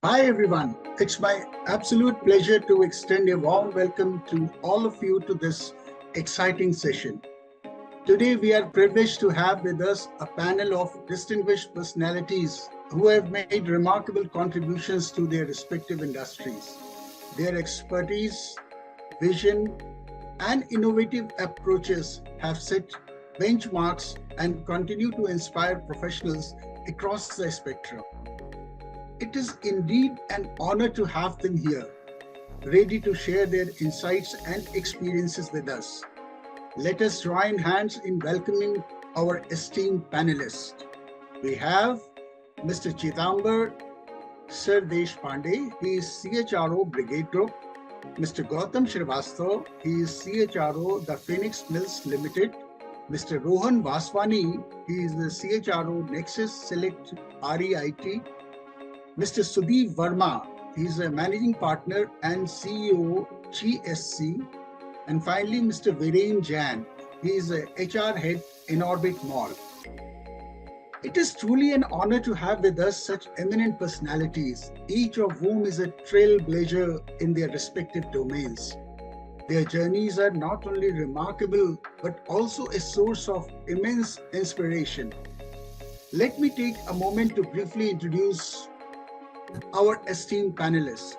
Hi everyone, it's my absolute pleasure to extend a warm welcome to all of you to this exciting session. Today we are privileged to have with us a panel of distinguished personalities who have made remarkable contributions to their respective industries. Their expertise, vision, and innovative approaches have set benchmarks and continue to inspire professionals across the spectrum. It is indeed an honor to have them here, ready to share their insights and experiences with us. Let us join hands in welcoming our esteemed panelists. We have Mr. Chidambar Sirdeshpande, he is CHRO Brigade Group. Mr. Gautam Srivastava, he is CHRO The Phoenix Mills Limited. Mr. Rohan Vaswani, he is the CHRO Nexus Select REIT. Mr. Sudip Verma, he is a managing partner and CEO GSC. And finally, Mr. Virendra Jain, he is a HR head Inorbit Mall. It is truly an honor to have with us such eminent personalities, each of whom is a trailblazer in their respective domains. Their journeys are not only remarkable, but also a source of immense inspiration. Let me take a moment to briefly introduce our esteemed panelist.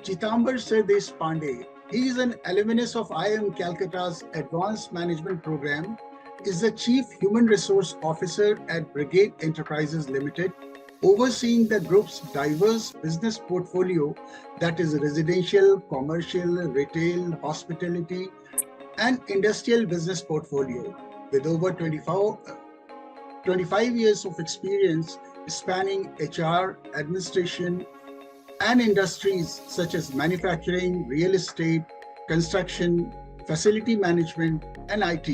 Chidambar Sirdeshpande, he is an alumnus of IIM Calcutta's Advanced Management Program, is the Chief Human Resource Officer at Brigade Enterprises Limited, overseeing the group's diverse business portfolio that is residential, commercial, retail, hospitality, and industrial business portfolio. With over 25 years of experience spanning HR, administration, and industries such as manufacturing, real estate, construction, facility management, and IT.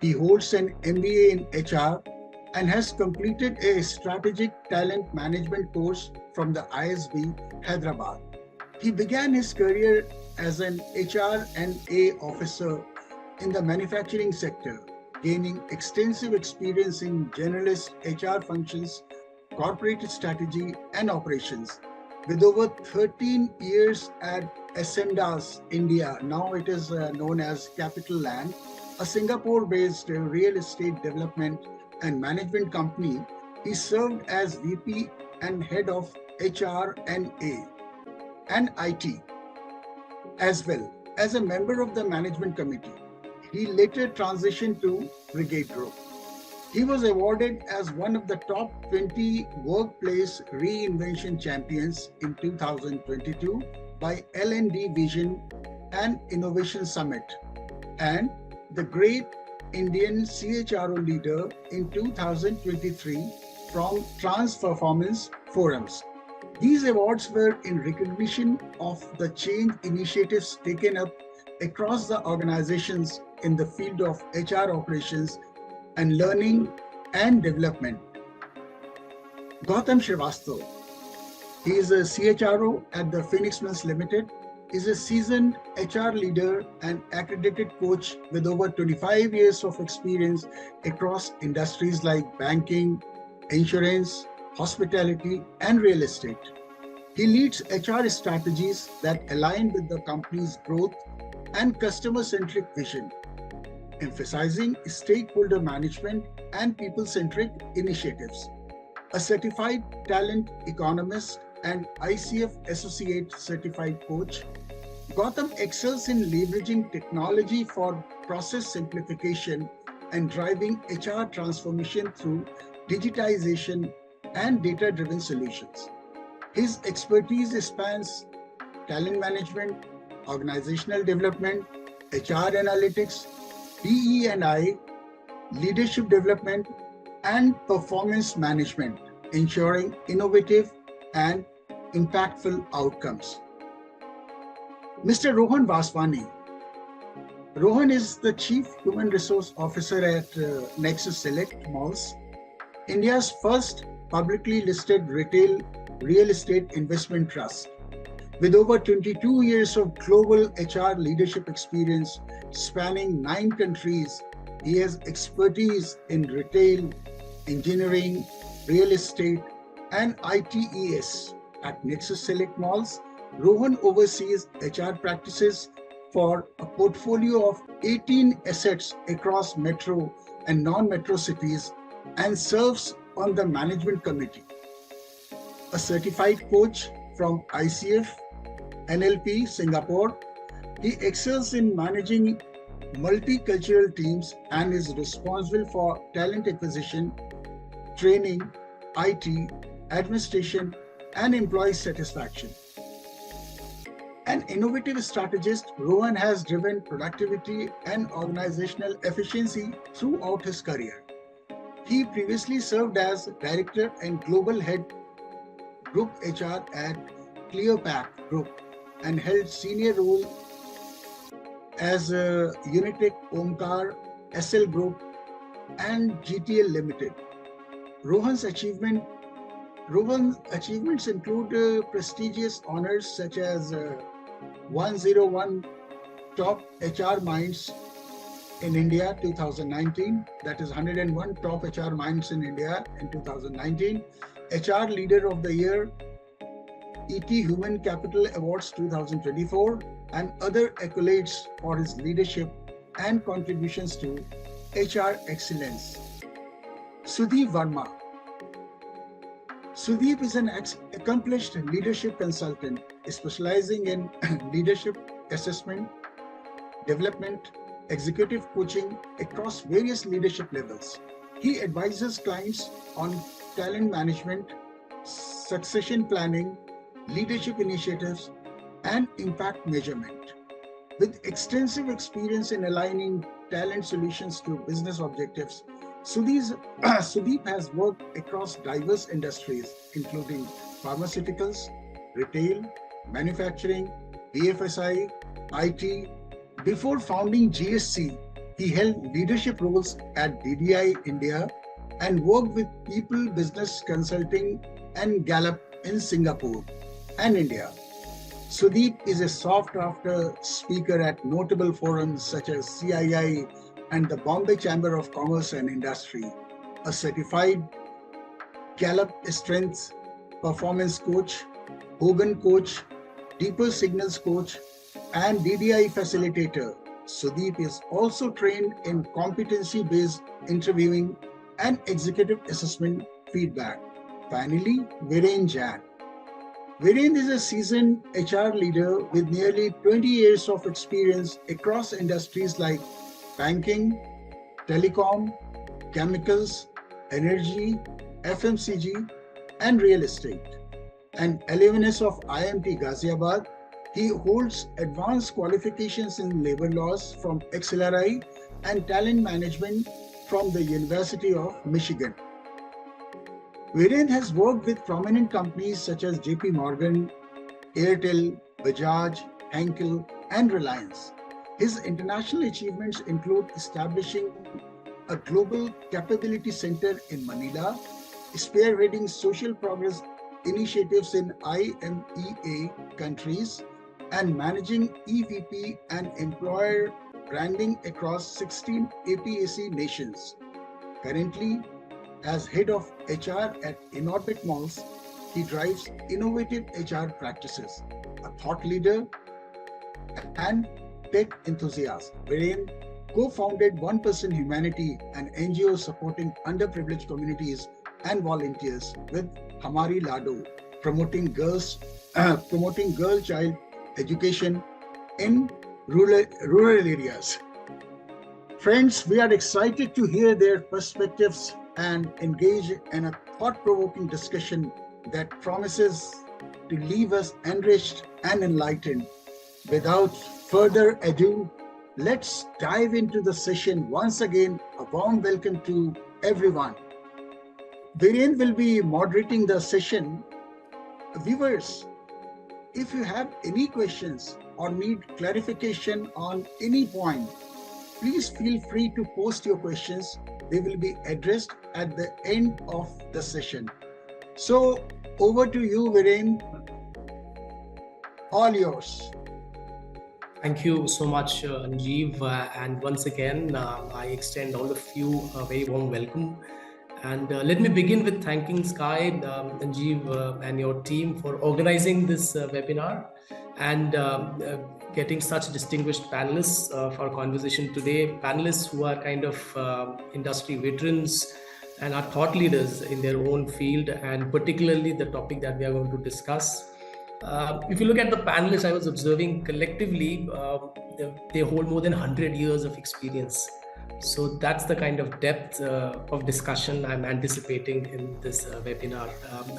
He holds an MBA in HR and has completed a strategic talent management course from the ISB, Hyderabad. He began his career as an HR&A officer in the manufacturing sector, gaining extensive experience in generalist HR functions, corporate strategy, and operations. With over 13 years at Ascendas, India, now it is known as Capital Land, a Singapore-based real estate development and management company, he served as VP and head of HR&A and IT, as well as a member of the management committee. He later transitioned to Brigade Group. He was awarded as one of the top 20 workplace reinvention champions in 2022 by L&D Vision and Innovation Summit, and the Great Indian CHRO Leader in 2023 from Transformative Forums. These awards were in recognition of the change initiatives taken up across the organizations in the field of HR operations and learning and development. Gautam Srivastava, he is a CHRO at the Phoenix Mills Limited, is a seasoned HR leader and accredited coach with over 25 years of experience across industries like banking, insurance, hospitality, and real estate. He leads HR strategies that align with the company's growth and customer-centric vision, emphasizing stakeholder management and people-centric initiatives. A certified talent economist and ICF Associate Certified Coach, Gautam excels in leveraging technology for process simplification and driving HR transformation through digitization and data-driven solutions. His expertise spans talent management, organizational development, HR analytics, DE&I, leadership development, and performance management, ensuring innovative and impactful outcomes. Mr. Rohan Vaswani. Rohan is the Chief Human Resource Officer at Nexus Select Malls, India's first publicly listed retail real estate investment trust. With over 22 years of global HR leadership experience spanning 9 countries, he has expertise in retail, engineering, real estate, and ITES, At Nexus Select Malls, Rohan oversees HR practices for a portfolio of 18 assets across metro and non-metro cities and serves on the management committee. A certified coach from ICF, NLP, Singapore, he excels in managing multicultural teams and is responsible for talent acquisition, training, IT, administration, and employee satisfaction. An innovative strategist, Rohan has driven productivity and organizational efficiency throughout his career. He previously served as Director and Global Head Group HR at Cleopac Group and held senior role as Unitech Omkar, SL Group, and GTL Limited. Rohan's achievements include prestigious honors such as 101 Top HR Minds in India 2019, that is 101 Top HR Minds in India in 2019, HR Leader of the Year, ET Human Capital Awards 2024, and other accolades for his leadership and contributions to HR excellence. Sudip Verma. Sudip is an accomplished leadership consultant specializing in leadership assessment, development, executive coaching across various leadership levels. He advises clients on talent management, succession planning, leadership initiatives, and impact measurement. With extensive experience in aligning talent solutions to business objectives, Sudip has worked across diverse industries, including pharmaceuticals, retail, manufacturing, BFSI, IT. Before founding GSC, he held leadership roles at DDI India and worked with People Business Consulting and Gallup in Singapore and India. Sudip is a sought-after speaker at notable forums such as CII and the Bombay Chamber of Commerce and Industry, a certified Gallup Strengths Performance Coach, Hogan Coach, Deeper Signals Coach, and DDI Facilitator. Sudip is also trained in competency-based interviewing and executive assessment feedback. Finally, Virendra Jain. Virendra is a seasoned HR leader with nearly 20 years of experience across industries like banking, telecom, chemicals, energy, FMCG, and real estate. An alumnus of IMT Ghaziabad, he holds advanced qualifications in labor laws from XLRI and talent management from the University of Michigan. Virendra has worked with prominent companies such as JP Morgan, Airtel, Bajaj, Henkel, and Reliance. His international achievements include establishing a global capability center in Manila, spearheading social progress initiatives in IMEA countries, and managing EVP and employer branding across 16 APAC nations. Currently, as head of HR at Inorbit Malls, he drives innovative HR practices, a thought leader, and tech enthusiast. Virendra co-founded 1% Humanity, an NGO supporting underprivileged communities and volunteers, with Hamari Lado, promoting girl child education in rural areas. Friends, we are excited to hear their perspectives and engage in a thought-provoking discussion that promises to leave us enriched and enlightened. Without further ado, let's dive into the session. Once again, a warm welcome to everyone. Virendra will be moderating the session. Viewers, if you have any questions or need clarification on any point, please feel free to post your questions. They will be addressed at the end of the session. So over to you, Virendra. All yours. Thank you so much, Anjeev. And once again, I extend all of you a very warm welcome. And let me begin with thanking SCAI, Anjeev, and your team for organizing this webinar and getting such distinguished panelists for our conversation today. Panelists who are kind of industry veterans and are thought leaders in their own field, and particularly the topic that we are going to discuss. If you look at the panelists, I was observing collectively, they hold more than 100 years of experience. So that's the kind of depth of discussion I'm anticipating in this webinar.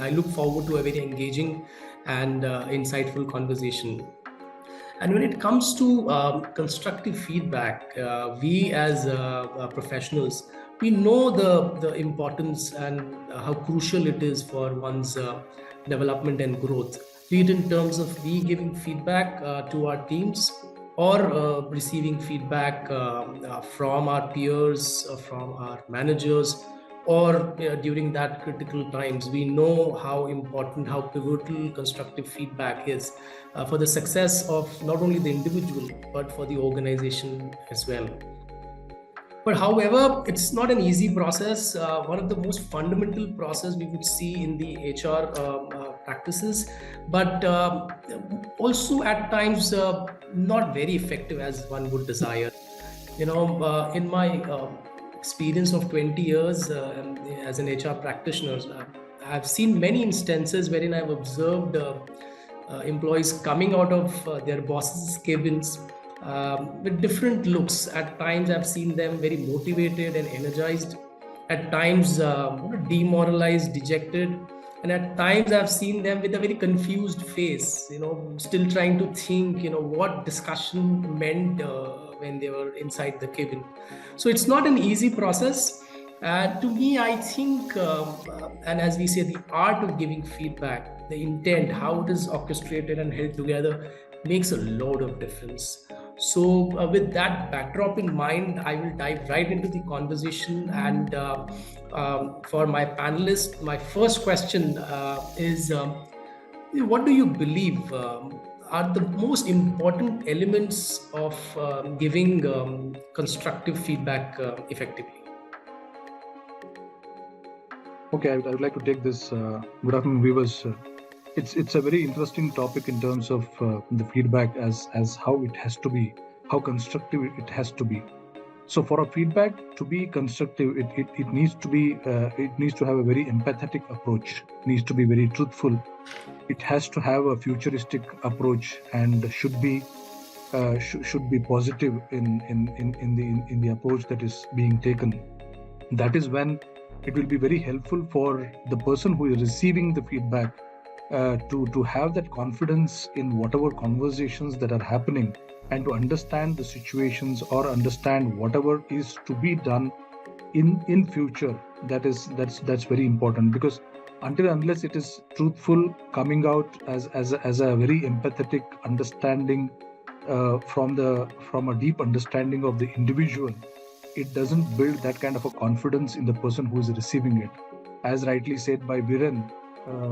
I look forward to a very engaging and insightful conversation. And when it comes to constructive feedback, we as professionals, we know the importance and how crucial it is for one's development and growth, be it in terms of we giving feedback to our teams or receiving feedback from our peers, from our managers, or during that critical times. We know how important, how pivotal constructive feedback is for the success of not only the individual, but for the organization as well. But however, it's not an easy process. One of the most fundamental process we would see in the HR practices, but also at times not very effective as one would desire. In my experience of 20 years as an HR practitioner, I've seen many instances wherein I've observed employees coming out of their bosses' cabins with different looks. At times, I've seen them very motivated and energized. At times, demoralized, dejected. And at times, I've seen them with a very confused face, still trying to think, what discussion meant when they were inside the cabin. So it's not an easy process. To me, I think, and as we say, the art of giving feedback, the intent, how it is orchestrated and held together makes a lot of difference. So with that backdrop in mind, I will dive right into the conversation. And for my panelists, my first question is, what do you believe are the most important elements of giving constructive feedback effectively? Okay, I would like to take this. Good afternoon, viewers. It's a very interesting topic in terms of the feedback as how it has to be, how constructive it has to be. So for a feedback to be constructive, it needs to be it needs to have a very empathetic approach. It needs to be very truthful. It has to have a futuristic approach and should be positive in the approach that is being taken. That is when it will be very helpful for the person who is receiving the feedback to have that confidence in whatever conversations that are happening, and to understand the situations or understand whatever is to be done in future. That's very important, because unless it is truthful, coming out as a very empathetic understanding from a deep understanding of the individual, it doesn't build that kind of a confidence in the person who is receiving it. As rightly said by Virendra,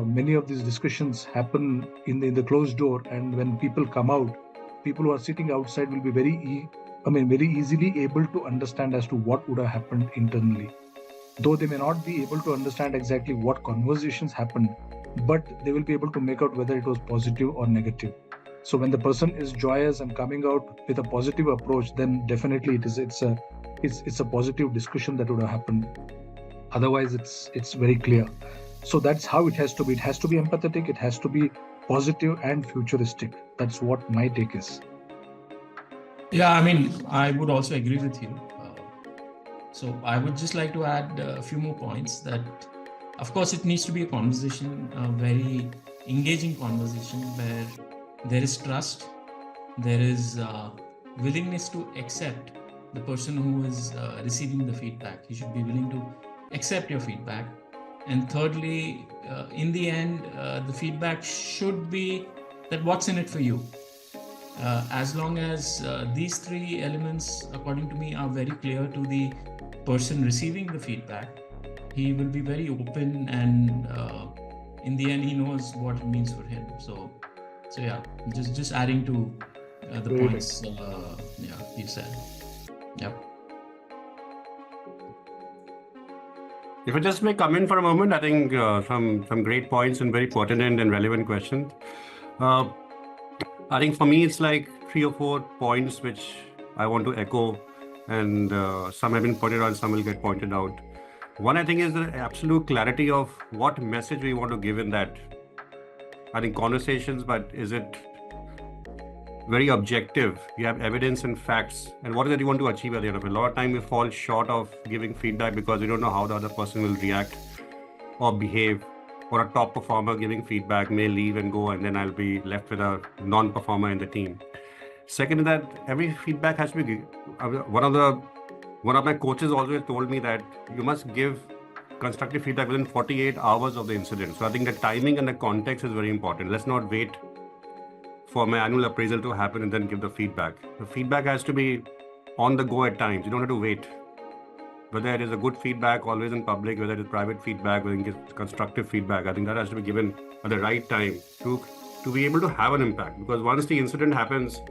many of these discussions happen in the closed door, and when people come out, people who are sitting outside will be very easily able to understand as to what would have happened internally. Though they may not be able to understand exactly what conversations happened, but they will be able to make out whether it was positive or negative. So when the person is joyous and coming out with a positive approach, then definitely it's a positive discussion that would have happened. Otherwise, it's very clear. So that's how it has to be. It has to be empathetic. It has to be positive and futuristic. That's what my take is. Yeah, I would also agree with you. So I would just like to add a few more points that, of course, it needs to be a conversation, a very engaging conversation where there is trust, there is willingness to accept the person who is receiving the feedback. You should be willing to accept your feedback. And thirdly, in the end, the feedback should be that what's in it for you. As long as these three elements, according to me, are very clear to the person receiving the feedback, he will be very open, and in the end, he knows what it means for him. So yeah, just adding to the points you said. Yep. If I just may come in for a moment, I think some great points and very pertinent and relevant questions. I think for me, it's like 3 or 4 points which I want to echo, and some have been pointed out, some will get pointed out. One, I think, is the absolute clarity of what message we want to give in that, I think, conversations, but is it very objective? You have evidence and facts, and what is it you want to achieve at the end of it? A lot of time we fall short of giving feedback because we don't know how the other person will react or behave. Or a top performer giving feedback may leave and go, and then I'll be left with a non-performer in the team. Second is that every feedback has to be, one of my coaches always told me that you must give constructive feedback within 48 hours of the incident. So I think the timing and the context is very important. Let's not wait for my annual appraisal to happen and then give the feedback. The feedback has to be on the go at times. You don't have to wait. Whether it is a good feedback always in public, whether it is private feedback, whether it is constructive feedback, I think that has to be given at the right time to be able to have an impact. Because once the incident happens,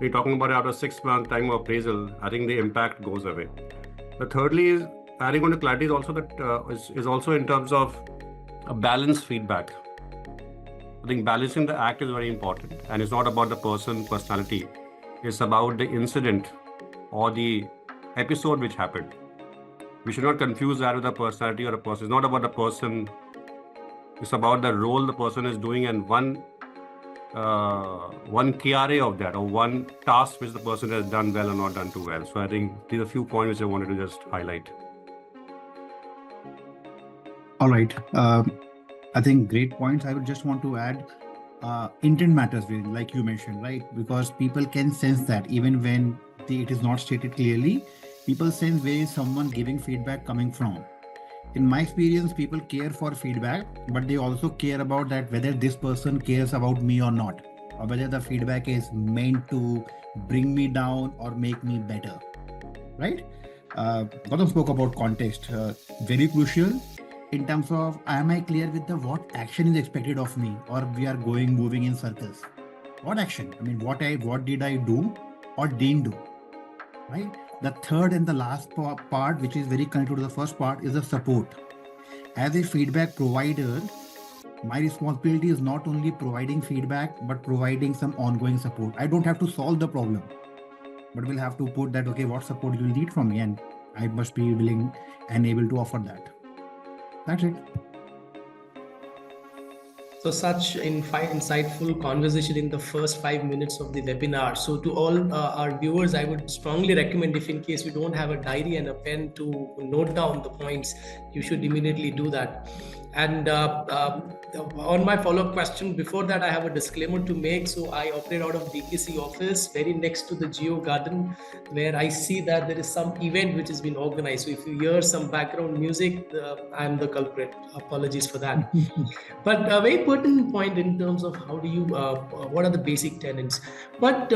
we're talking about it after 6 months time of appraisal, I think the impact goes away. The thirdly is adding on to clarity is also that is also in terms of a balanced feedback. I think balancing the act is very important, and it's not about the personality. It's about the incident or the episode which happened. We should not confuse that with a personality or a person. It's not about the person. It's about the role the person is doing and one KRA of that, or one task which the person has done well or not done too well. So I think these are a few points which I wanted to just highlight. All right. I think great points. I would just want to add intent matters, like you mentioned, right? Because people can sense that even when it is not stated clearly, people sense where is someone giving feedback coming from. In my experience, people care for feedback, but they also care about that whether this person cares about me or not, or whether the feedback is meant to bring me down or make me better, right? Gautam spoke about context, very crucial in terms of, am I clear with the what action is expected of me, or we are moving in circles? What action? I mean, what did I do or didn't do, right? The third and the last part, which is very connected to the first part, is the support. As a feedback provider, my responsibility is not only providing feedback, but providing some ongoing support. I don't have to solve the problem, but we'll have to put that, okay, what support you will need from me, and I must be willing and able to offer that. That's it. So such insightful conversation in the first 5 minutes of the webinar. So to all our viewers, I would strongly recommend, if in case you don't have a diary and a pen to note down the points, you should immediately do that. And on my follow-up question, before that, I have a disclaimer to make. So I operate out of DKC office, very next to the Geo Garden, where I see that there is some event which has been organized. So if you hear some background music, I'm the culprit. Apologies for that. But a very pertinent point in terms of how do you, what are the basic tenets? But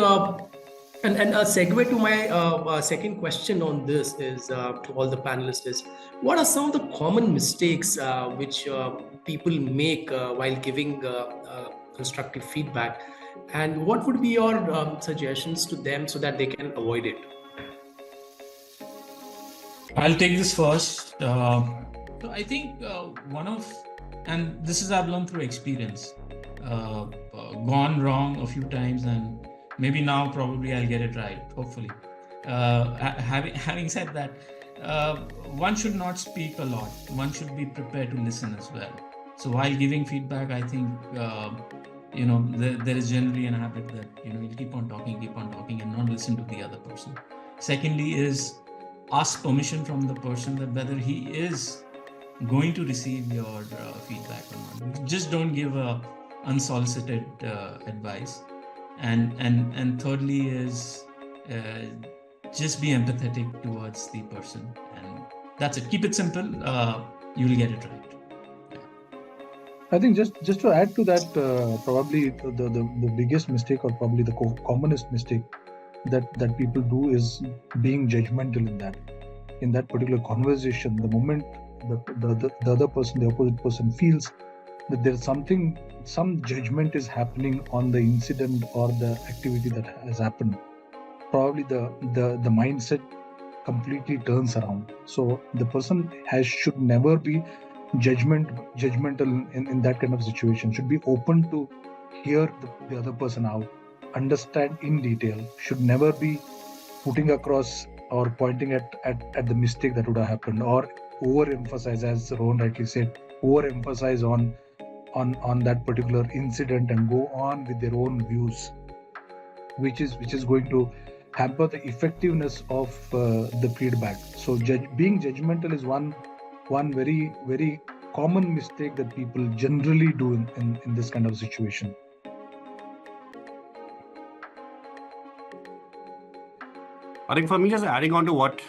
and a segue to my second question on this is to all the panelists is, what are some of the common mistakes which people make while giving constructive feedback, and what would be your suggestions to them so that they can avoid it? I'll take this first. So I think and this is I've learned through experience, gone wrong a few times, and maybe now probably I'll get it right, hopefully. Having said that, one should not speak a lot. One should be prepared to listen as well. So while giving feedback, I think, there is generally an habit that, you'll keep on talking and not listen to the other person. Secondly is ask permission from the person that whether he is going to receive your feedback or not. Just don't give unsolicited advice. And thirdly is just be empathetic towards the person, and that's it. Keep it simple. You'll get it right. I think just to add to that, probably the biggest mistake, or probably the commonest mistake that people do, is being judgmental in that particular conversation. The moment the other person, the opposite person, feels that there's some judgment is happening on the incident or the activity that has happened, probably the mindset completely turns around. So the person should never be judgmental in that kind of situation. Should be open to hear the other person out, understand in detail. Should never be putting across or pointing at the mistake that would have happened, or overemphasize, as Rohan rightly said, overemphasize on that particular incident and go on with their own views, which is going to hamper the effectiveness of the feedback. So being judgmental is one very, very common mistake that people generally do in this kind of situation. I think for me, just adding on to what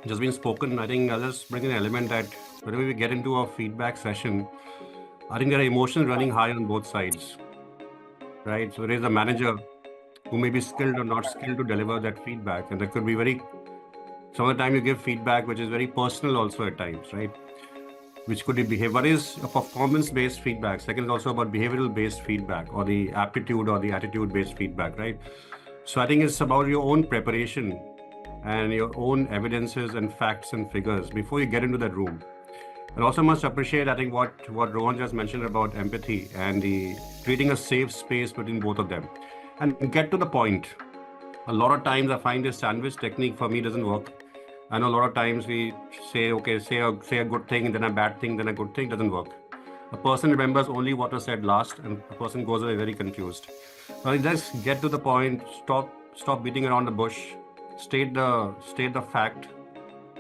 just been spoken, I think I'll just bring an element that whenever we get into a feedback session, I think there are emotions running high on both sides, right? So there is a manager who may be skilled or not skilled to deliver that feedback, and that could be some of the time you give feedback which is very personal also at times, right? Which could be one is a performance-based feedback. Second is also about behavioral-based feedback, or the aptitude or the attitude-based feedback, right? So I think it's about your own preparation and your own evidences and facts and figures before you get into that room. And also must appreciate, I think, what Rohan just mentioned about empathy and creating a safe space between both of them. And get to the point. A lot of times I find this sandwich technique for me doesn't work. I know a lot of times we say, okay, say a good thing, then a bad thing, then a good thing. Doesn't work. A person remembers only what was said last, and a person goes away very confused. So just get to the point. Stop beating around the bush. State the fact.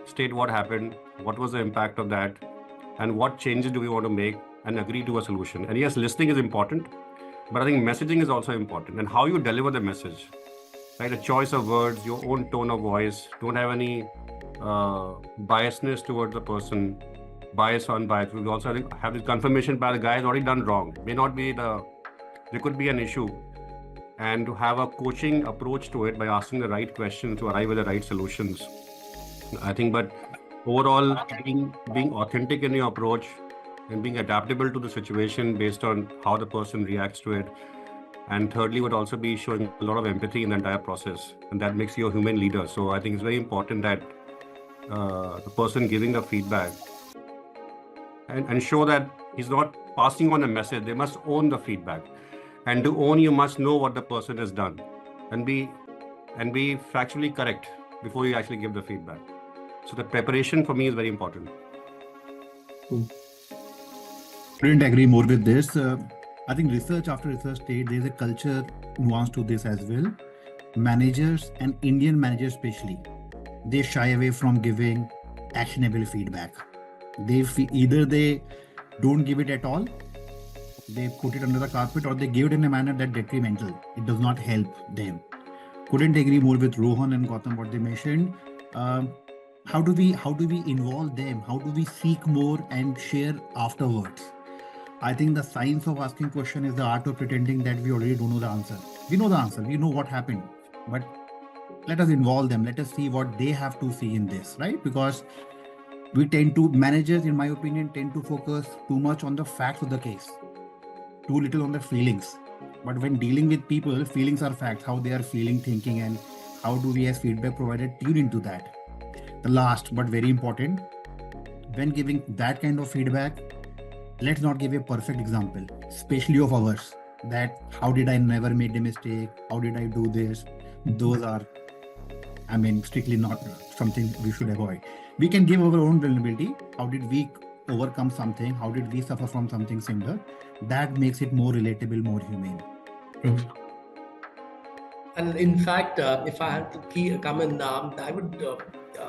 State what happened. What was the impact of that, and what changes do we want to make, and agree to a solution. And yes, listening is important, but I think messaging is also important, and how you deliver the message. Right, a choice of words, your own tone of voice. Don't have any biasness towards the person, bias on bias. We also have this confirmation by the guy has already done wrong. May not be there could be an issue, and to have a coaching approach to it by asking the right questions to arrive at the right solutions. I think, but overall, being authentic in your approach and being adaptable to the situation based on how the person reacts to it. And thirdly, would also be showing a lot of empathy in the entire process, and that makes you a human leader. So I think it's very important that the person giving the feedback and show that he's not passing on a message. They must own the feedback, and to own, you must know what the person has done, and be factually correct before you actually give the feedback. So the preparation for me is very important. Couldn't agree more with this. I think research after research state there's a culture nuance to this as well. Managers, and Indian managers especially, they shy away from giving actionable feedback. Either they don't give it at all, they put it under the carpet, or they give it in a manner that detrimental. It does not help them. Couldn't agree more with Rohan and Gautam what they mentioned. How do we involve them? How do we seek more and share afterwards? I think the science of asking question is the art of pretending that we already don't know the answer. We know the answer. We know what happened, but let us involve them. Let us see what they have to see in this, right? Because managers, in my opinion, tend to focus too much on the facts of the case, too little on the feelings. But when dealing with people, feelings are facts, how they are feeling, thinking, and how do we as feedback provider tune into that. The last, but very important, when giving that kind of feedback, let's not give a perfect example, especially of ours, that how did I never made a mistake? How did I do this? Those are, strictly not something we should avoid. We can give our own vulnerability. How did we overcome something? How did we suffer from something similar? That makes it more relatable, more humane. And in fact, if I had to come in, I would,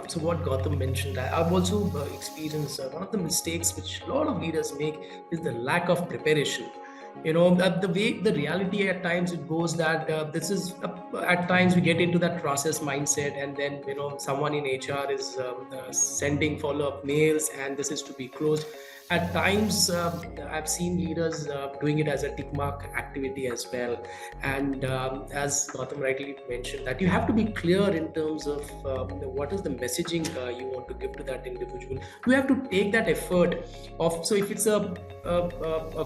so what Gautam mentioned, I've also experienced one of the mistakes which a lot of leaders make is the lack of preparation. The reality at times it goes that this is, at times we get into that process mindset, and then, someone in HR is sending follow-up mails and this is to be closed. At times, I've seen leaders doing it as a tick mark activity as well. And as Gautam rightly mentioned, that you have to be clear in terms of what is the messaging you want to give to that individual. You have to take that effort of, so if it's a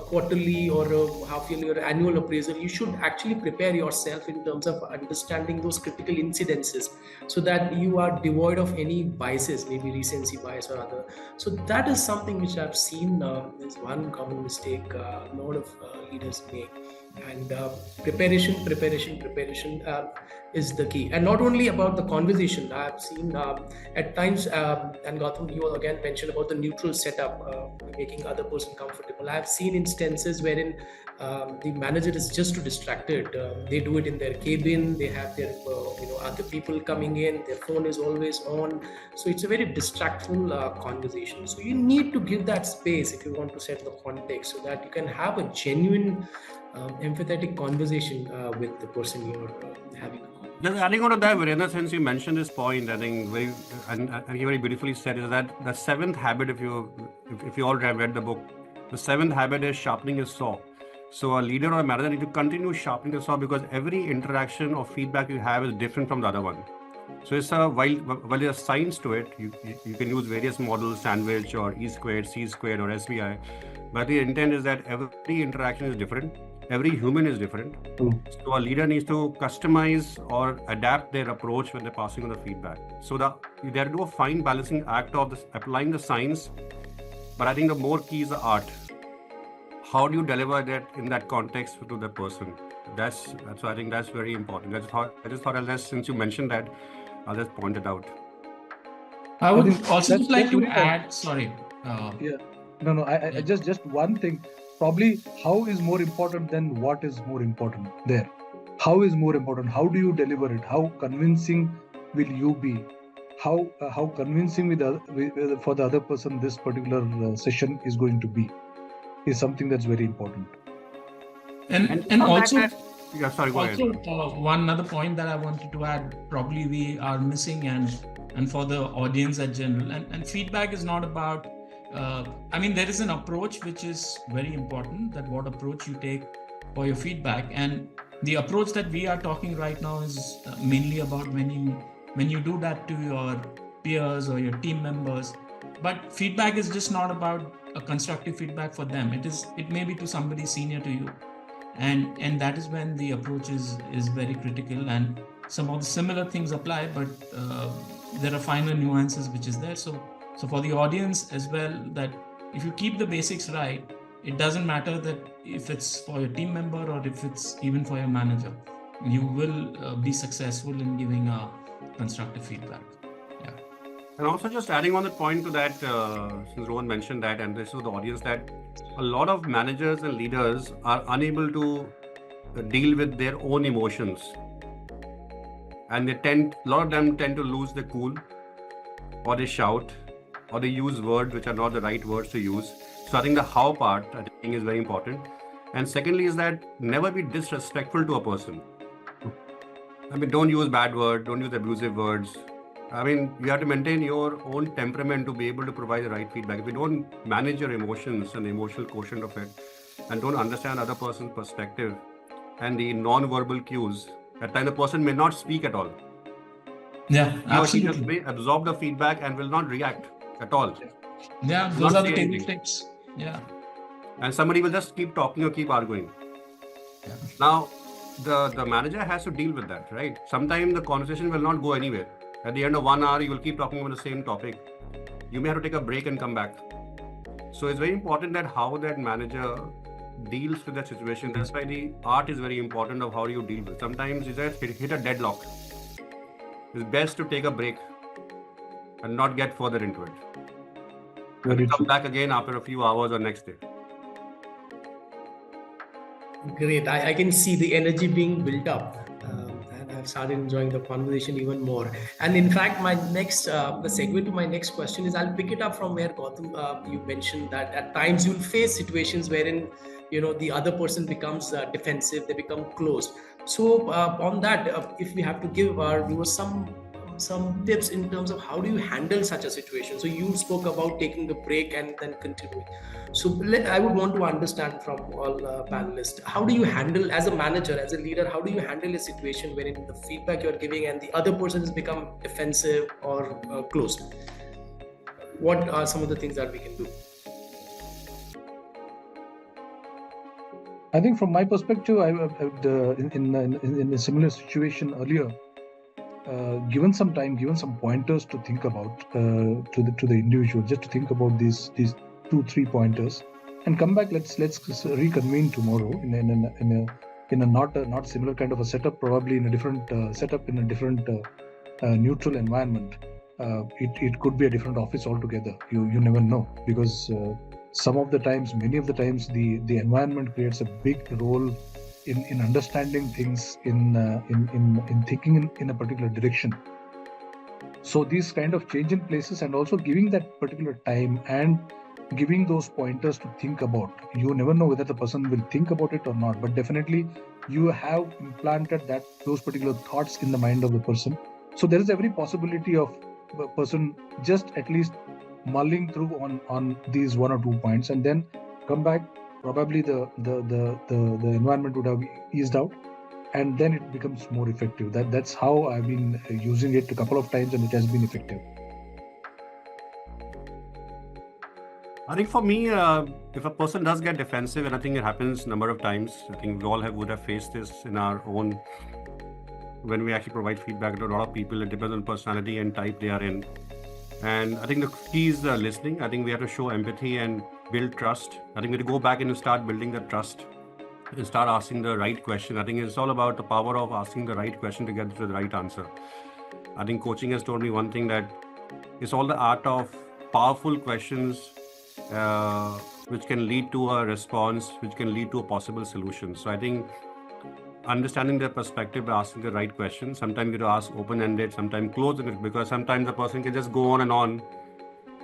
quarterly or half-yearly or annual appraisal, you should actually prepare yourself in terms of understanding those critical incidences, so that you are devoid of any biases, maybe recency bias or other. So that is something which I've seen is one common mistake a lot of leaders make. And preparation is the key. And not only about the conversation, I've seen at times, and Gautam, you again mentioned about the neutral setup, making other person comfortable. I've seen instances wherein the manager is just distracted. They do it in their cabin. They have their other people coming in. Their phone is always on. So it's a very distractful conversation. So you need to give that space if you want to set the context, so that you can have a genuine, empathetic conversation with the person you're having. Just adding on to that, Virendra, since you mentioned this point, I think he very beautifully said is that the seventh habit, if you all have read the book, the seventh habit is sharpening a saw. So a leader or a manager need to continue sharpening the saw, because every interaction or feedback you have is different from the other one. So it's while there's science to it, you can use various models, sandwich or E squared, C squared, or SBI. But the intent is that every interaction is different. Every human is different. So a leader needs to customize or adapt their approach when they're passing on the feedback. So they have to do a fine balancing act of this, applying the science. But I think the more key is the art. How do you deliver that in that context to the person? That's I think that's very important. I just thought, since you mentioned that, I'll just point it out. I would also that's like to very add, sorry. Yeah. No, I just one thing. Probably how is more important than what is more important there. How is more important? How do you deliver it? How convincing will you be? How convincing for the other person this particular session is going to be is something that's very important. And also, yeah, sorry, go ahead. One other point that I wanted to add, probably we are missing, and for the audience at general, and feedback is not about, there is an approach which is very important, that what approach you take for your feedback. And the approach that we are talking right now is mainly about when you do that to your peers or your team members. But feedback is just not about a constructive feedback for them. It may be to somebody senior to you. And that is when the approach is very critical, and some of the similar things apply, but there are finer nuances which is there. So for the audience as well, that if you keep the basics right, it doesn't matter that if it's for your team member or if it's even for your manager, you will be successful in giving a constructive feedback. Yeah. And also just adding on the point to that, since Rohan mentioned that, and this is the audience, that a lot of managers and leaders are unable to deal with their own emotions. And a lot of them tend to lose their cool, or they shout, or they use words which are not the right words to use. So I think the how part, I think, is very important. And secondly is that never be disrespectful to a person. Don't use bad words, don't use abusive words. You have to maintain your own temperament to be able to provide the right feedback. If you don't manage your emotions and the emotional quotient of it, and don't understand other person's perspective and the non-verbal cues, at times the person may not speak at all. Yeah, absolutely. He just may absorb the feedback and will not react at all. Yeah, those are the table stakes. Yeah. And somebody will just keep talking or keep arguing. Yeah. Now, the manager has to deal with that, right? Sometimes the conversation will not go anywhere. At the end of 1 hour, you will keep talking about the same topic. You may have to take a break and come back. So it's very important that how that manager deals with that situation. That's why the art is very important of how you deal with it. Sometimes you just hit a deadlock. It's best to take a break and not get further into it. And come back again after a few hours or next day. Great. I can see the energy being built up. And I've started enjoying the conversation even more. And in fact, my next, the segue to my next question is, I'll pick it up from where Gautam, you mentioned that at times you'll face situations wherein, the other person becomes defensive, they become closed. So on that, if we have to give our viewers some tips in terms of how do you handle such a situation. So you spoke about taking the break and then continuing. So I would want to understand from all panelists, how do you handle, as a manager, as a leader, how do you handle a situation wherein the feedback you're giving and the other person has become defensive or closed? What are some of the things that we can do? I think from my perspective, in a similar situation earlier, given some time, given some pointers to think about to the individual, just to think about these 2-3 pointers, and come back. Let's reconvene tomorrow in a not similar kind of a setup, probably in a different setup, in a different neutral environment. It could be a different office altogether. You never know, because many of the times, the environment creates a big role in understanding things, in thinking in a particular direction. So these kind of change in places, and also giving that particular time and giving those pointers to think about. You never know whether the person will think about it or not, but definitely you have implanted those particular thoughts in the mind of the person. So there is every possibility of a person just at least mulling through on these 1 or 2 points, and then come back. Probably the environment would have eased out, and then it becomes more effective. That's how I've been using it a couple of times, and it has been effective. I think for me, if a person does get defensive, and I think it happens a number of times, I think we all would have faced this in our own, when we actually provide feedback to a lot of people. It depends on personality and type they are in. And I think the key is listening. I think we have to show empathy and build trust. I think we have to go back and start building that trust and start asking the right question. I think it's all about the power of asking the right question to get to the right answer. I think coaching has told me one thing, that it's all the art of powerful questions which can lead to a response, which can lead to a possible solution. So I think understanding their perspective by asking the right question. Sometimes you have to ask open-ended, sometimes closed-ended, because sometimes the person can just go on,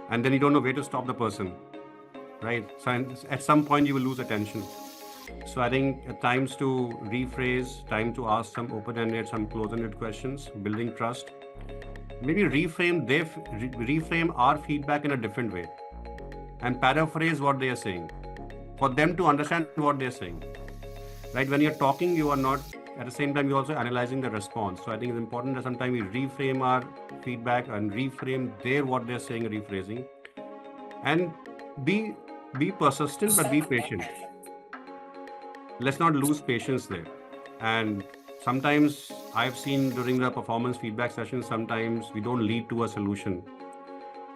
and then you don't know where to stop the person, right? So at some point you will lose attention. So I think at times to rephrase, time to ask some open-ended, some closed-ended questions, building trust. Maybe reframe our feedback in a different way and paraphrase what they are saying for them to understand what they're saying. Right? When you're talking, you are not, at the same time, you're also analyzing the response. So I think it's important that sometimes we reframe our feedback and reframe what they're saying, rephrasing, and be persistent, but be patient. Let's not lose patience there. And sometimes I've seen during the performance feedback sessions, sometimes we don't lead to a solution.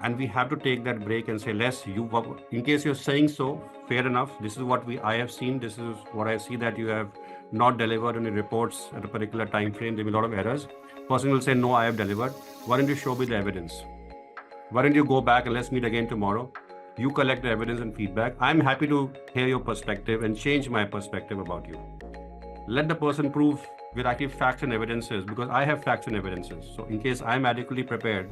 And we have to take that break and say, in case you're saying so, fair enough. This is what I have seen. This is what I see that you have not delivered any reports at a particular time frame. There will be a lot of errors. Person will say, no, I have delivered. Why don't you show me the evidence? Why don't you go back and let's meet again tomorrow? You collect the evidence and feedback. I'm happy to hear your perspective and change my perspective about you. Let the person prove with active facts and evidences, because I have facts and evidences. So in case I'm adequately prepared,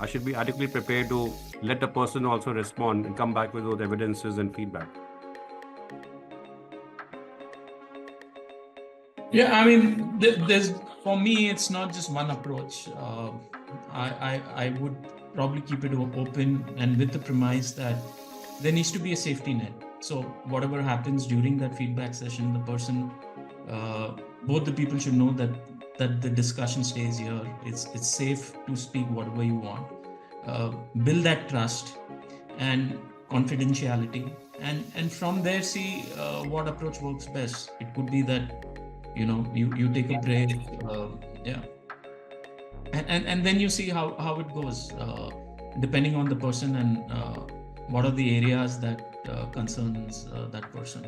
I should be adequately prepared to let the person also respond and come back with those evidences and feedback. Yeah, I mean, for me, it's not just one approach. I would probably keep it open, and with the premise that there needs to be a safety net. So whatever happens during that feedback session, the person, both the people should know that the discussion stays here. It's safe to speak whatever you want. Build that trust and confidentiality, and from there see what approach works best. It could be that you take a break, and then you see how it goes, depending on the person and what are the areas that concerns that person.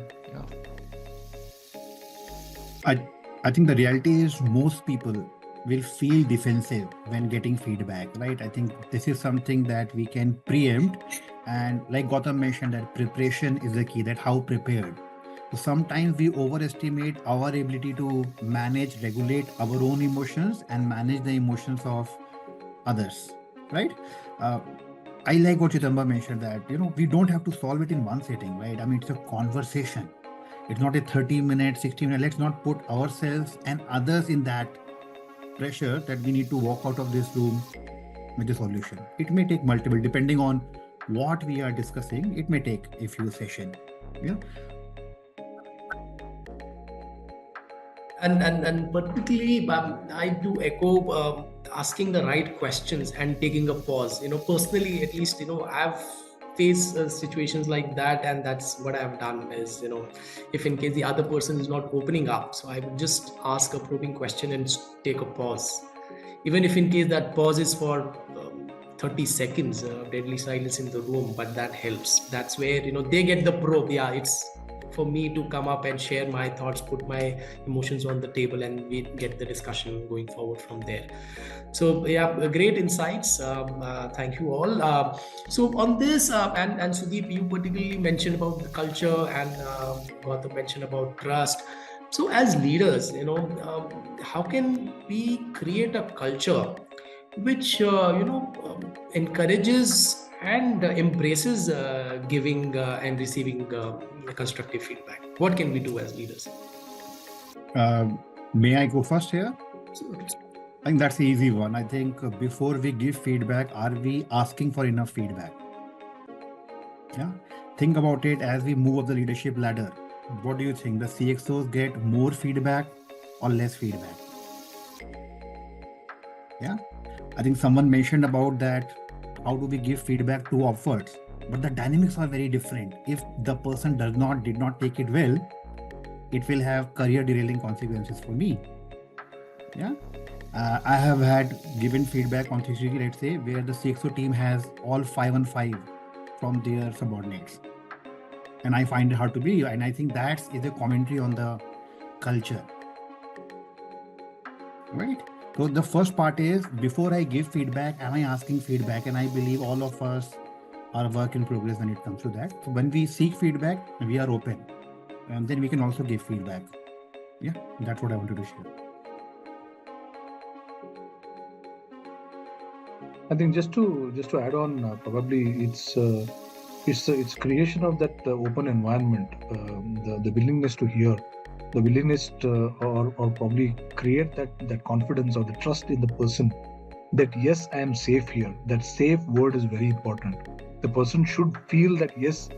I think the reality is most people will feel defensive when getting feedback, right? I think this is something that we can preempt, and like Gautam mentioned, that preparation is the key, that how prepared. So sometimes we overestimate our ability to regulate our own emotions and manage the emotions of others, right? I like what Chidambar mentioned, that we don't have to solve it in one setting, right? I mean, it's a conversation. It's not a 30-minute, 60-minute. Let's not put ourselves and others in that pressure that we need to walk out of this room with a solution. It may take multiple, depending on what we are discussing. It may take a few sessions. Yeah. And particularly, I do echo asking the right questions and taking a pause. Personally, at least, I've face situations like that, and that's what I've done is, if in case the other person is not opening up, so I would just ask a probing question and take a pause. Even if in case that pause is for 30 seconds, deadly silence in the room, but that helps. That's where, they get the probe. Yeah, it's for me to come up and share my thoughts, put my emotions on the table, and we get the discussion going forward from there. So yeah, great insights. Thank you all. So on this, and Sudip, you particularly mentioned about the culture, and Gautam mentioned about trust. So as leaders, how can we create a culture which encourages and embraces giving and receiving constructive feedback? What can we do as leaders? May I go first here? Absolutely. I think that's the easy one. I think before we give feedback, are we asking for enough feedback? Yeah. Think about it as we move up the leadership ladder. What do you think? The CXOs get more feedback or less feedback? Yeah. I think someone mentioned about that. How do we give feedback to upwards? But the dynamics are very different. If the person did not take it well, it will have career derailing consequences for me. Yeah. I have had given feedback on 360, let's say, where the CXO team has all 5 on 5 from their subordinates. And I find it hard to believe. And I think that is a commentary on the culture. Right? So the first part is, before I give feedback, am I asking feedback? And I believe all of us are a work in progress when it comes to that. So when we seek feedback, we are open. And then we can also give feedback. Yeah, that's what I wanted to share. I think just to add on, probably it's creation of that open environment, the willingness to hear, the willingness to, or probably create that confidence or the trust in the person that yes, I am safe here. That safe word is very important. The person should feel that yes,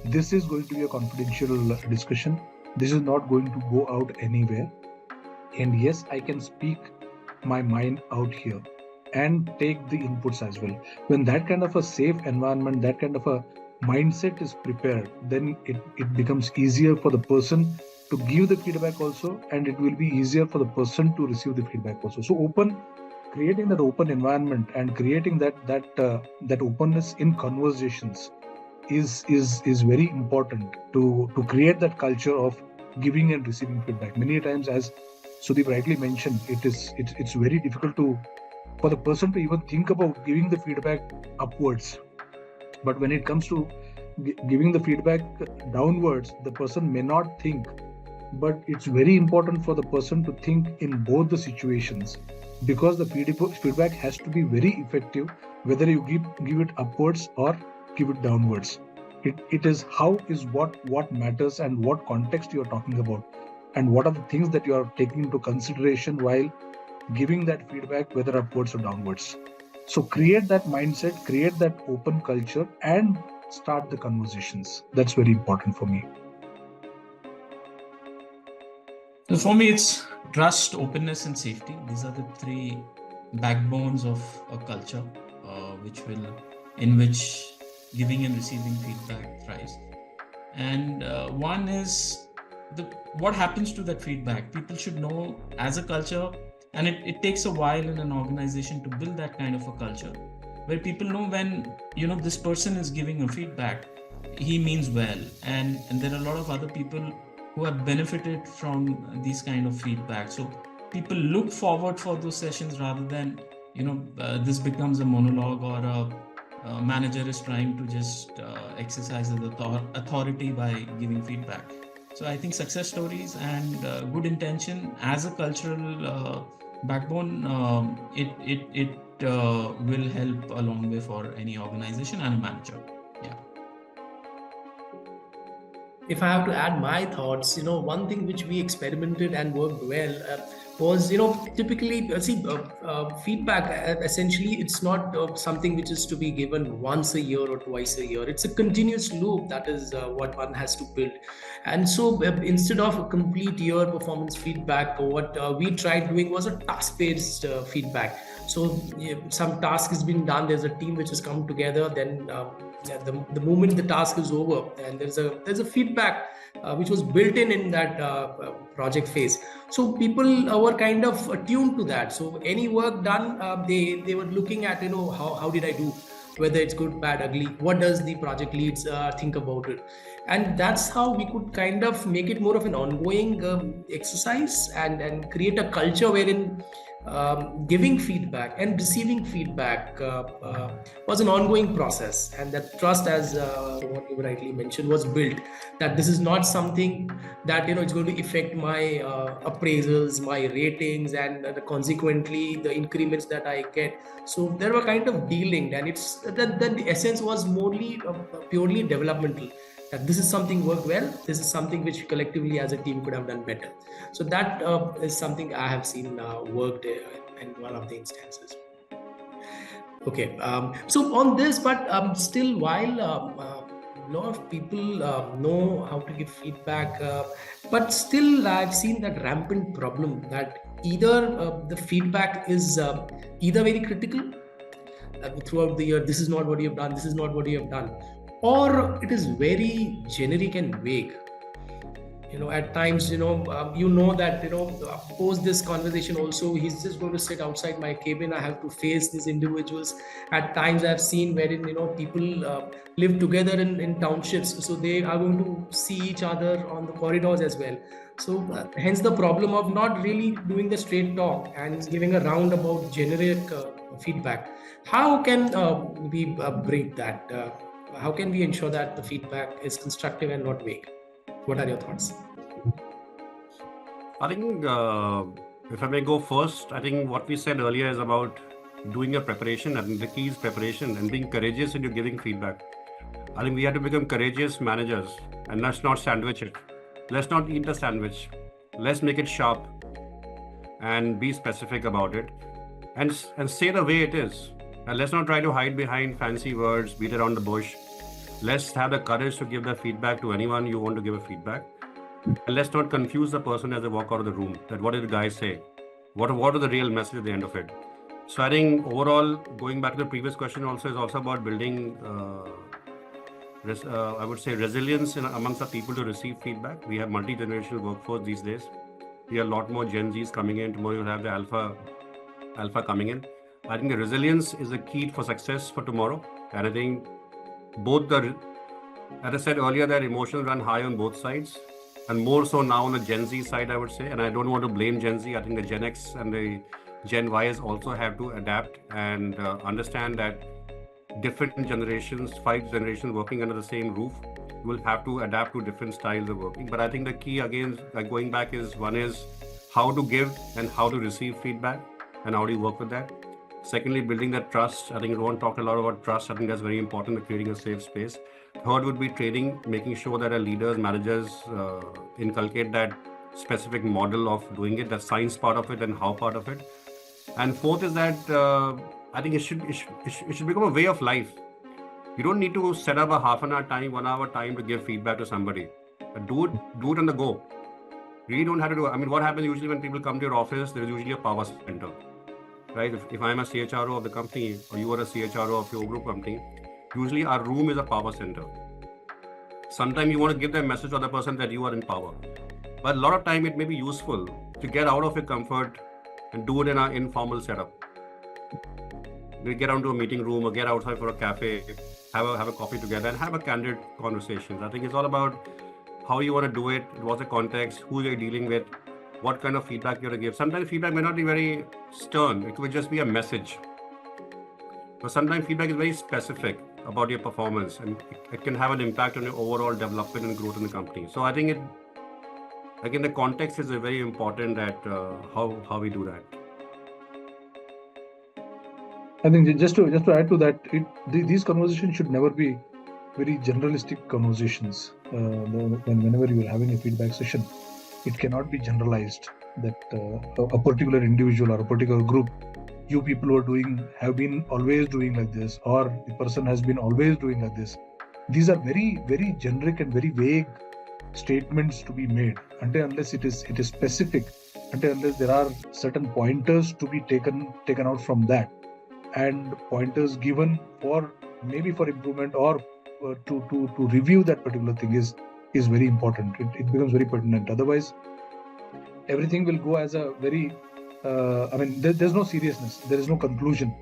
this is going to be a confidential discussion. This is not going to go out anywhere. And yes, I can speak my mind out here and take the inputs as well. When that kind of a safe environment, that kind of a mindset is prepared, then it becomes easier for the person to give the feedback also, and it will be easier for the person to receive the feedback also. So creating that open environment and creating that openness in conversations is very important to create that culture of giving and receiving feedback. Many times, as Sudip rightly mentioned, it's very difficult for the person to even think about giving the feedback upwards. But when it comes to giving the feedback downwards, the person may not think. But it's very important for the person to think in both the situations, because the feedback has to be very effective, whether you give it upwards or give it downwards. It is how is what matters and what context you are talking about, and what are the things that you are taking into consideration while giving that feedback, whether upwards or downwards. So create that mindset, create that open culture, and start the conversations. That's very important for me. So for me, it's trust, openness, and safety. These are the three backbones of a culture, in which giving and receiving feedback thrives. And one is what happens to that feedback. People should know as a culture, and it takes a while in an organization to build that kind of a culture, where people know when this person is giving a feedback, he means well, and there are a lot of other people who have benefited from these kind of feedback. So people look forward for those sessions rather than this becomes a monologue, or a manager is trying to just exercise the authority by giving feedback. So I think success stories and good intention as a cultural backbone, it will help a long way for any organization and a manager. Yeah. If I have to add my thoughts, one thing which we experimented and worked well was, typically, feedback, essentially, it's not something which is to be given once a year or twice a year. It's a continuous loop. That is what one has to build. And so instead of a complete year performance feedback, what we tried doing was a task-based feedback. So some task has been done. There's a team which has come together. Then the moment the task is over and there's a feedback which was built in that project phase. So people were kind of attuned to that. So any work done, they were looking at, how did I do, whether it's good, bad, ugly, what does the project leads think about it. And that's how we could kind of make it more of an ongoing exercise and create a culture wherein giving feedback and receiving feedback was an ongoing process, and that trust, as what you rightly mentioned, was built, that this is not something that it's going to affect my appraisals, my ratings, and consequently the increments that I get. So there were kind of dealing, and it's that the essence was morely purely developmental, that this is something worked well, this is something which collectively as a team could have done better. So that is something I have seen worked in one of the instances. Okay, so on this, but still, while a lot of people know how to give feedback, but still I've seen that rampant problem that either the feedback is either very critical throughout the year, this is not what you have done, this is not what you have done, or it is very generic and vague. At times, that, post this conversation also, he's just going to sit outside my cabin. I have to face these individuals. At times I've seen wherein, people live together in townships. So they are going to see each other on the corridors as well. So hence the problem of not really doing the straight talk and giving a roundabout generic feedback. How can we break that? How can we ensure that the feedback is constructive and not vague? What are your thoughts? I think if I may go first, I think what we said earlier is about doing your preparation, and the key is preparation and being courageous in your giving feedback. I think we have to become courageous managers, and let's not sandwich it. Let's not eat the sandwich. Let's make it sharp and be specific about it and say the way it is. And let's not try to hide behind fancy words, beat around the bush. Let's have the courage to give the feedback to anyone you want to give a feedback. And let's not confuse the person as they walk out of the room. That what did the guy say? What are the real message at the end of it? So I think overall, going back to the previous question also is also about building, I would say, resilience amongst the people to receive feedback. We have multi-generational workforce these days. We have a lot more Gen Zs coming in. Tomorrow you'll have the Alpha coming in. I think the resilience is the key for success for tomorrow. And I think as I said earlier, that emotions run high on both sides, and more so now on the Gen Z side, I would say. And I don't want to blame Gen Z. I think the Gen X and the Gen Ys also have to adapt and understand that different generations, 5 generations working under the same roof, will have to adapt to different styles of working. But I think the key, again, going back, is one is how to give and how to receive feedback, and how do you work with that. Secondly, building that trust. I think Rohan talked a lot about trust. I think that's very important, creating a safe space. Third would be training, making sure that our leaders, managers inculcate that specific model of doing it, the science part of it and how part of it. And fourth is that I think it should become a way of life. You don't need to set up a half an hour time, 1 hour time to give feedback to somebody. Do it on the go. You really don't have to do it. I mean, what happens usually when people come to your office, there is usually a power center. Right? If I'm a CHRO of the company, or you are a CHRO of your group company, usually our room is a power center. Sometimes you want to give the message to the person that you are in power. But a lot of time it may be useful to get out of your comfort and do it in an informal setup. We get down to a meeting room or get outside for a cafe, have a coffee together and have a candid conversation. I think it's all about how you want to do it, what's the context, who you're dealing with, what kind of feedback you're going to give. Sometimes feedback may not be very stern. It could just be a message. But sometimes feedback is very specific about your performance, and it can have an impact on your overall development and growth in the company. So I think again, the context is very important at how we do that. I think just to add to that, these conversations should never be very generalistic conversations. Whenever you are having a feedback session, it cannot be generalized that a particular individual or a particular group, you people have been always doing like this, or the person has been always doing like this. These are very, very generic and very vague statements to be made unless it is specific, unless there are certain pointers to be taken out from that, and pointers given for maybe for improvement or review that particular thing is very important. It becomes very pertinent. Otherwise, everything will go as a very there's no seriousness, there is no conclusion.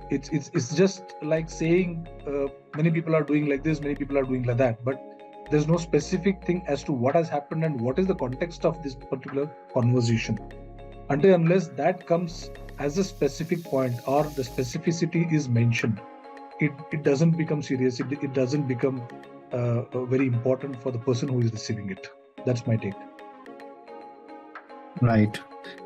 It's just like saying many people are doing like this, many people are doing like that, but there's no specific thing as to what has happened and what is the context of this particular conversation. Unless that comes as a specific point or the specificity is mentioned, it doesn't become serious. It doesn't become very important for the person who is receiving it. That's my take. Right.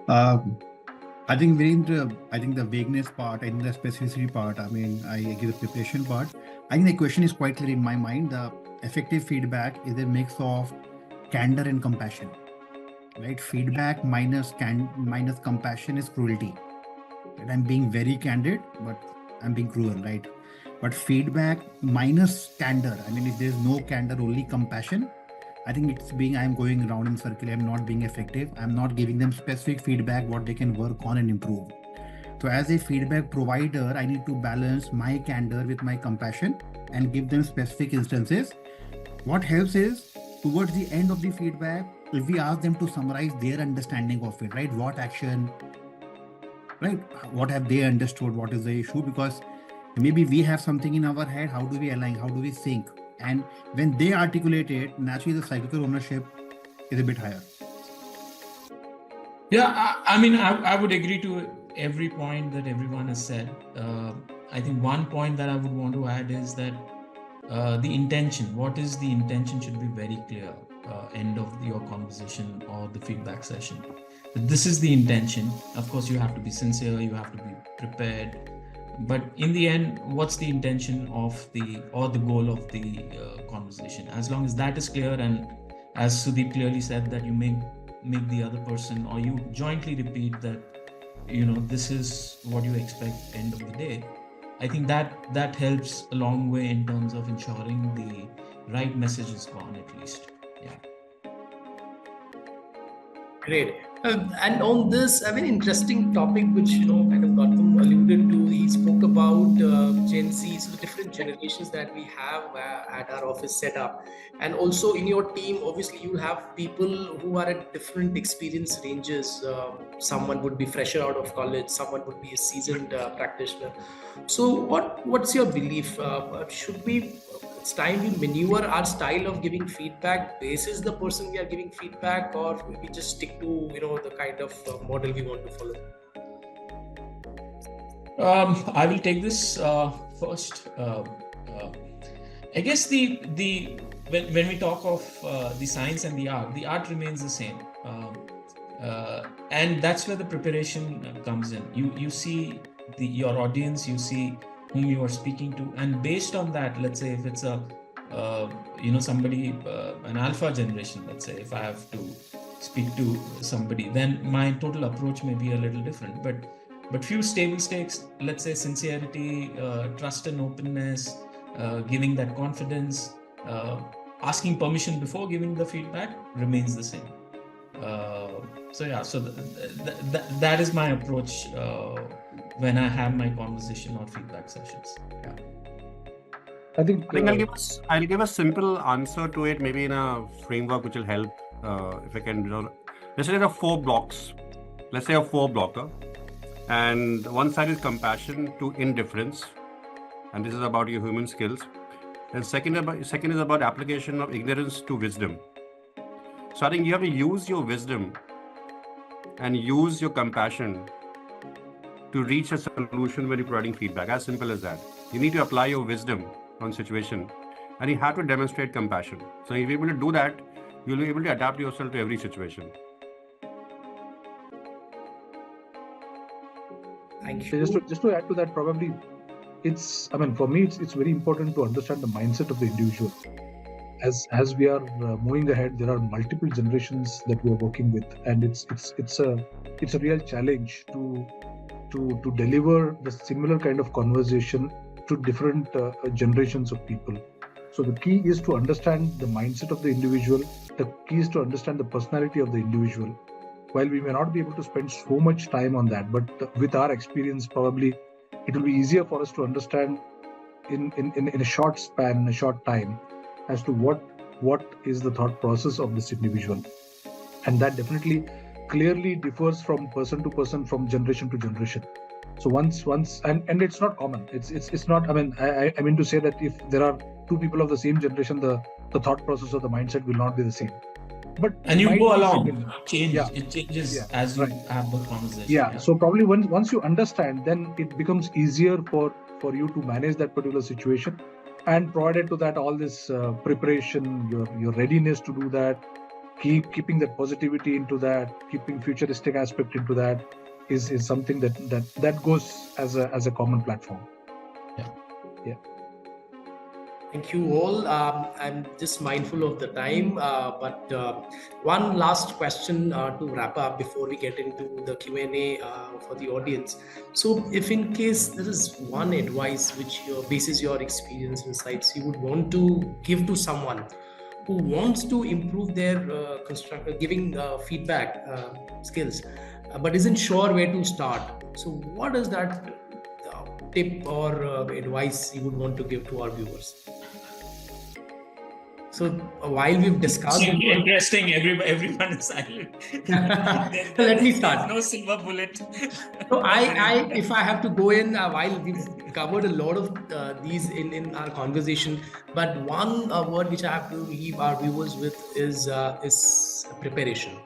I think Virendra, I think the vagueness part, I think the specificity part, I agree the preparation part. I think the question is quite clear in my mind. The effective feedback is a mix of candor and compassion, right? Feedback minus compassion is cruelty. Right? I'm being very candid, but I'm being cruel, right? But feedback minus candor, if there's no candor, only compassion, I think I'm going around in circle. I'm not being effective. I'm not giving them specific feedback, what they can work on and improve. So as a feedback provider, I need to balance my candor with my compassion and give them specific instances. What helps is towards the end of the feedback, if we ask them to summarize their understanding of it, right? What action, right? What have they understood? What is the issue? Because maybe we have something in our head. How do we align? How do we sync? And when they articulate it, naturally the cyclical ownership is a bit higher. Yeah, I would agree to every point that everyone has said. I think one point that I would want to add is that the intention, what is the intention should be very clear, end of your conversation or the feedback session. This is the intention. Of course, you have to be sincere, you have to be prepared. But in the end, what's the intention of the goal of the conversation? As long as that is clear, and as Sudip clearly said, that you make the other person, or you jointly repeat that, this is what you expect end of the day. I think that helps a long way in terms of ensuring the right message is gone at least. Yeah. Great. And on this, a very interesting topic, which kind of Gautam alluded to, he spoke about Gen Z, so the different generations that we have at our office setup, and also in your team, obviously you have people who are at different experience ranges. Someone would be fresher out of college, someone would be a seasoned practitioner. So, what's your belief? It's time we maneuver our style of giving feedback basis the person we are giving feedback, or we just stick to the kind of model we want to follow? I will take this first. I guess when we talk of the science and the art remains the same, and that's where the preparation comes in. You see your audience, you see whom you are speaking to, and based on that, let's say if it's somebody, an alpha generation, let's say if I have to speak to somebody, then my total approach may be a little different, but few stable stakes, let's say sincerity, trust and openness, giving that confidence, asking permission before giving the feedback remains the same. So that is my approach when I have my conversation or feedback sessions. Yeah. I think I'll give a simple answer to it, maybe in a framework which will help. If I can, let's say there are 4 blocks. Let's say a 4-blocker, and one side is compassion to indifference, and this is about your human skills. And second is about application of ignorance to wisdom. So I think you have to use your wisdom and use your compassion to reach a solution when you're providing feedback. As simple as that. You need to apply your wisdom on situation, and you have to demonstrate compassion. So if you're able to do that, you'll be able to adapt yourself to every situation. Thank you. Just to add to that, probably for me, it's very important to understand the mindset of the individual. As we are moving ahead, there are multiple generations that we are working with, and it's a real challenge to deliver the similar kind of conversation to different generations of people. So the key is to understand the mindset of the individual. The key is to understand the personality of the individual. While we may not be able to spend so much time on that, but with our experience, probably it will be easier for us to understand in a short span, a short time, as to what is the thought process of this individual, and that definitely clearly differs from person to person, from generation to generation. So once and it's not common. It's not. I mean, I mean to say that if there are two people of the same generation, the thought process or the mindset will not be the same. But and you go along, Yeah. It changes Yeah, as you right. have the conversation. Yeah. So probably once you understand, then it becomes easier for you to manage that particular situation, and provided to that all this preparation, your readiness to do that, keeping that positivity into that, keeping futuristic aspect into that, is something that goes as a common platform. Thank you all. I'm just mindful of the time, but one last question to wrap up before we get into the Q&A for the audience. So if in case there is one advice which bases your experience, insights, you would want to give to someone who wants to improve their giving feedback skills, but isn't sure where to start. So what is that tip or advice you would want to give to our viewers? So while we've discussed, Interesting. Everyone is silent. Let me start. There's no silver bullet. So if I have to go in, while we've covered a lot of these in our conversation, but one word which I have to leave our viewers with is preparation.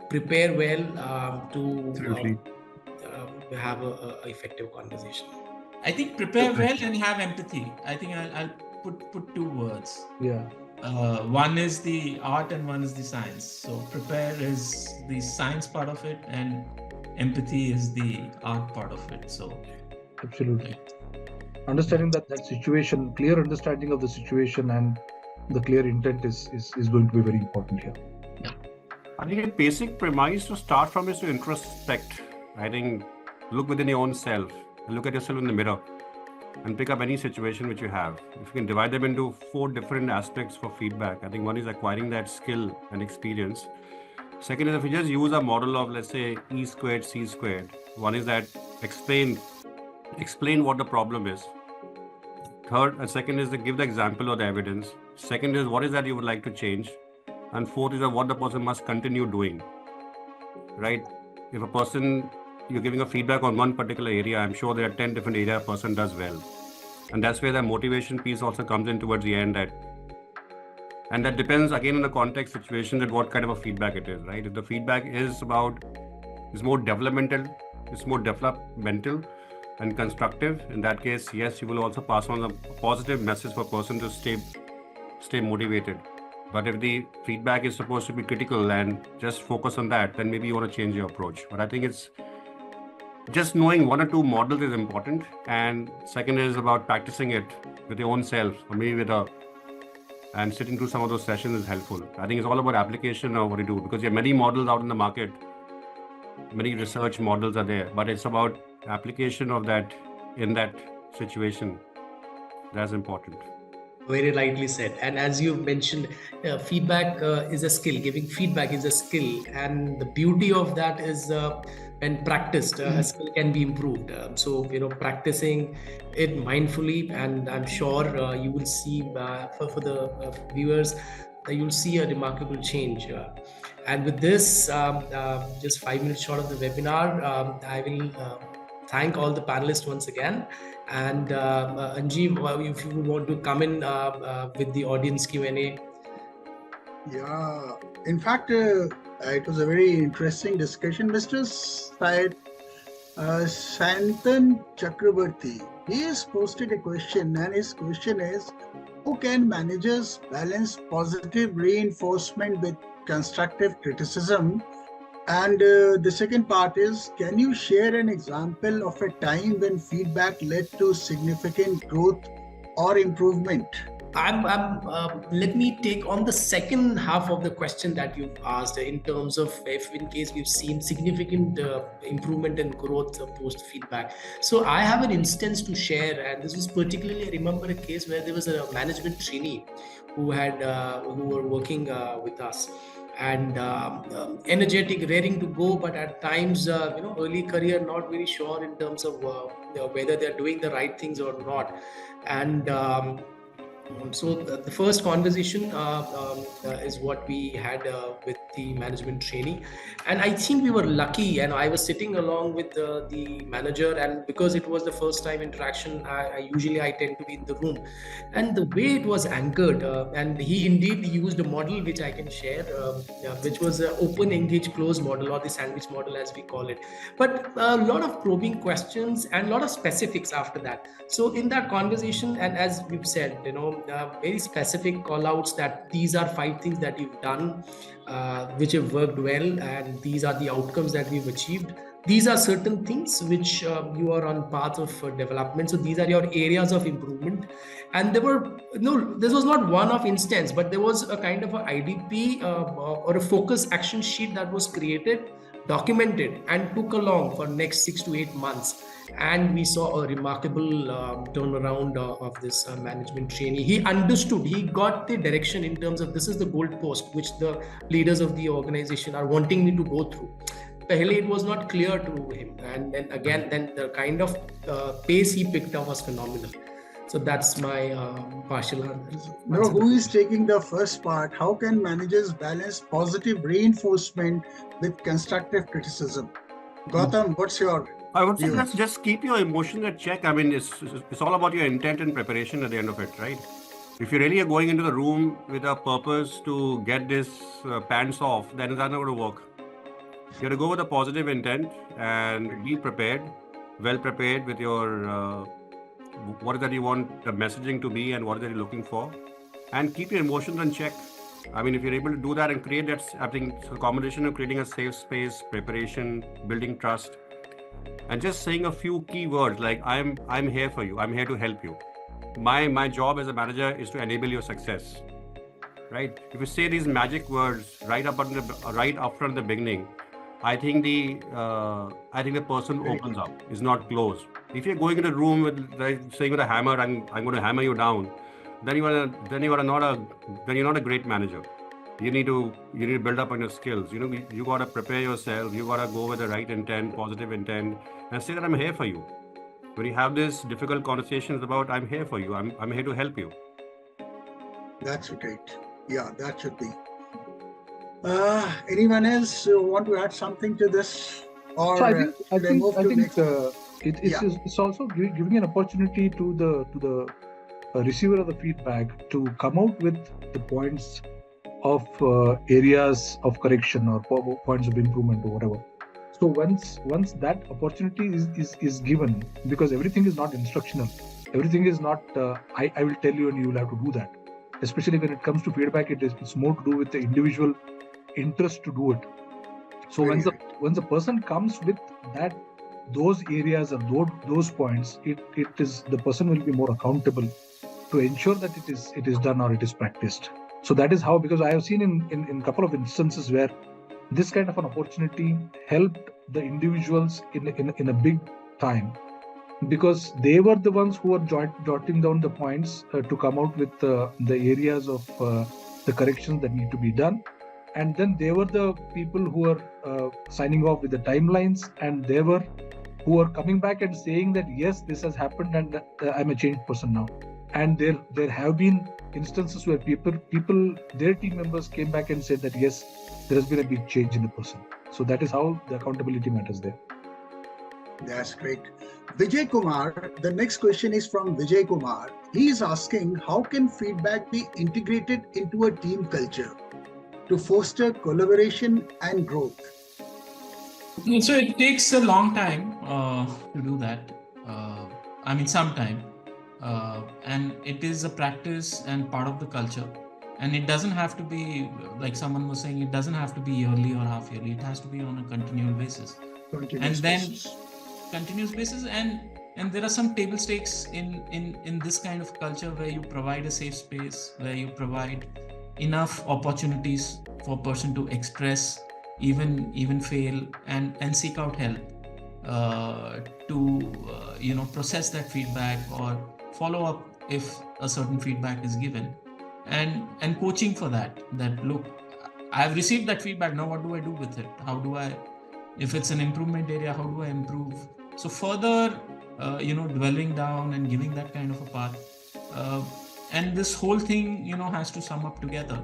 Prepare well to have a effective conversation. I think prepare well and have empathy. I think I'll put two words. Yeah. One is the art and one is the science. So prepare is the science part of it, and empathy is the art part of it. So absolutely. Understanding that situation, clear understanding of the situation and the clear intent is going to be very important here. Yeah. I think a basic premise to start from is to introspect. I think look within your own self and look at yourself in the mirror and pick up any situation which you have. If you can divide them into 4 different aspects for feedback, I think one is acquiring that skill and experience. Second is if you just use a model of, let's say, E squared, C squared. One is that explain what the problem is. Third and second is to give the example or the evidence. Second is what is that you would like to change. And fourth is that what the person must continue doing, right? If a person, you're giving a feedback on one particular area, I'm sure there are 10 different areas a person does well. And that's where the motivation piece also comes in towards the end. And that depends again on the context situation that what kind of a feedback it is, right? If the feedback is more developmental and constructive, in that case, yes, you will also pass on a positive message for a person to stay motivated. But if the feedback is supposed to be critical and just focus on that, then maybe you want to change your approach. But I think it's just knowing 1 or 2 models is important. And second is about practicing it with your own self, or maybe and sitting through some of those sessions is helpful. I think it's all about application of what you do, because there are many models out in the market, many research models are there, but it's about application of that in that situation. That's important. Very rightly said. And as you mentioned, feedback is a skill. Giving feedback is a skill, and the beauty of that is when practiced, a skill can be improved. So practicing it mindfully, and I'm sure you will see for the viewers, you'll see a remarkable change. And with this, just 5 minutes short of the webinar, I will thank all the panelists once again. And Anjeev, if you want to come in with the audience Q&A. Yeah, in fact, it was a very interesting discussion. Mr. Santan Chakrabarti, he has posted a question, and his question is, how can managers balance positive reinforcement with constructive criticism? And the second part is, can you share an example of a time when feedback led to significant growth or improvement? Let me take on the second half of the question that you've asked, in terms of if in case we've seen significant improvement in growth post feedback. So I have an instance to share, and this was particularly, I remember a case where there was a management trainee who were working with us, and energetic, raring to go, but at times early career, not very sure in terms of whether they're doing the right things or not. And so the first conversation is what we had with the management trainee, and I think we were lucky, and I was sitting along with the manager, and because it was the first time interaction, I usually tend to be in the room, and the way it was anchored, and he indeed used a model which I can share, which was an open, engage, close model, or the sandwich model as we call it, but a lot of probing questions and a lot of specifics after that. So in that conversation, and as we've said, very specific call outs that these are 5 things that you've done which have worked well, and these are the outcomes that we've achieved. These are certain things which you are on path of development, so these are your areas of improvement. And this was not one of instance, but there was a kind of a IDP or a focus action sheet that was created, documented, and took along for next 6 to 8 months. And we saw a remarkable turnaround of this management trainee. He understood, he got the direction in terms of this is the goalpost which the leaders of the organization are wanting me to go through. Pehle, it was not clear to him, and then again, the kind of pace he picked up was phenomenal. So that's my partial answer. Now, who is taking the first part? How can managers balance positive reinforcement with constructive criticism? Gautam, what's your I would say view? let's just keep your emotions at check. I mean, it's all about your intent and preparation at the end of it, right? If you really are going into the room with a purpose to get this pants off, then it's not going to work. You have to go with a positive intent and be prepared, well prepared with your what is that you want the messaging to be and what is that you're looking for, and keep your emotions in check. I mean, if you're able to do that and create that, I think it's a combination of creating a safe space, preparation, building trust, and just saying a few key words like I'm here for you, I'm here to help you. My job as a manager is to enable your success, right? If you say these magic words right up front in the beginning, I think the person opens up, is not closed. If you're going in a room with saying with a hammer, I'm going to hammer you down, then you're not a great manager. You need to build up on your skills. You got to prepare yourself. You got to go with the right intent, positive intent, and say that I'm here for you. When you have these difficult conversations about I'm here for you, I'm here to help you. That's great. Yeah, that should be. Anyone else want to add something to this? Or So I think Yeah. it's also giving an opportunity to the receiver of the feedback to come out with the points of areas of correction or points of improvement or whatever. So once that opportunity is given, because everything is not instructional, everything is not I will tell you and you will have to do that. Especially when it comes to feedback, it's more to do with the individual interest to do it. So once the person comes with those areas or those points, it is the person will be more accountable to ensure that it is done or it is practiced. So that is how, because I have seen in a couple of instances where this kind of an opportunity helped the individuals in a big time, because they were the ones who were jotting down the points to come out with the areas of the corrections that need to be done. And then they were the people who were signing off with the timelines, and they were who were coming back and saying that yes, this has happened and I'm a changed person now. And there have been instances where people their team members came back and said that yes, there has been a big change in the person. So that is how the accountability matters there. That's great. Vijay Kumar, the next question is from Vijay Kumar. He is asking, how can feedback be integrated into a team culture to foster collaboration and growth? So it takes a long time to do that. Some time. And it is a practice and part of the culture. And it doesn't have to be, like someone was saying, it doesn't have to be yearly or half yearly. It has to be on a continual basis. Continuous basis. And there are some table stakes in this kind of culture where you provide a safe space, where you provide enough opportunities for a person to express, even fail, and seek out help to process that feedback or follow up if a certain feedback is given, and coaching for that look, I've received that feedback, now what do I do with it? How do I, if it's an improvement area, how do I improve? So further dwelling down and giving that kind of a path And this whole thing, has to sum up together.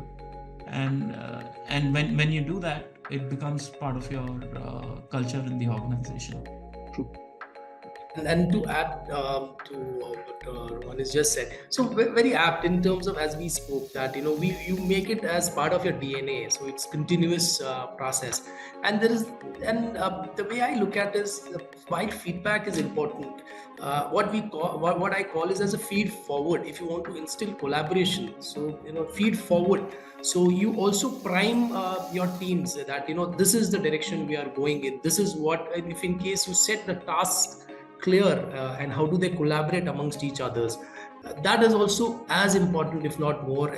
And when you do that, it becomes part of your culture in the organization. True. And to add to what Rohan has just said, so very apt in terms of, as we spoke, that you make it as part of your DNA, so it's continuous process. And the way I look at is, while feedback is important, what I call is as a feed forward. If you want to instill collaboration, so feed forward. So you also prime your teams that this is the direction we are going in. This is what, if in case you set the tasks clear, and how do they collaborate amongst each others, that is also as important, if not more,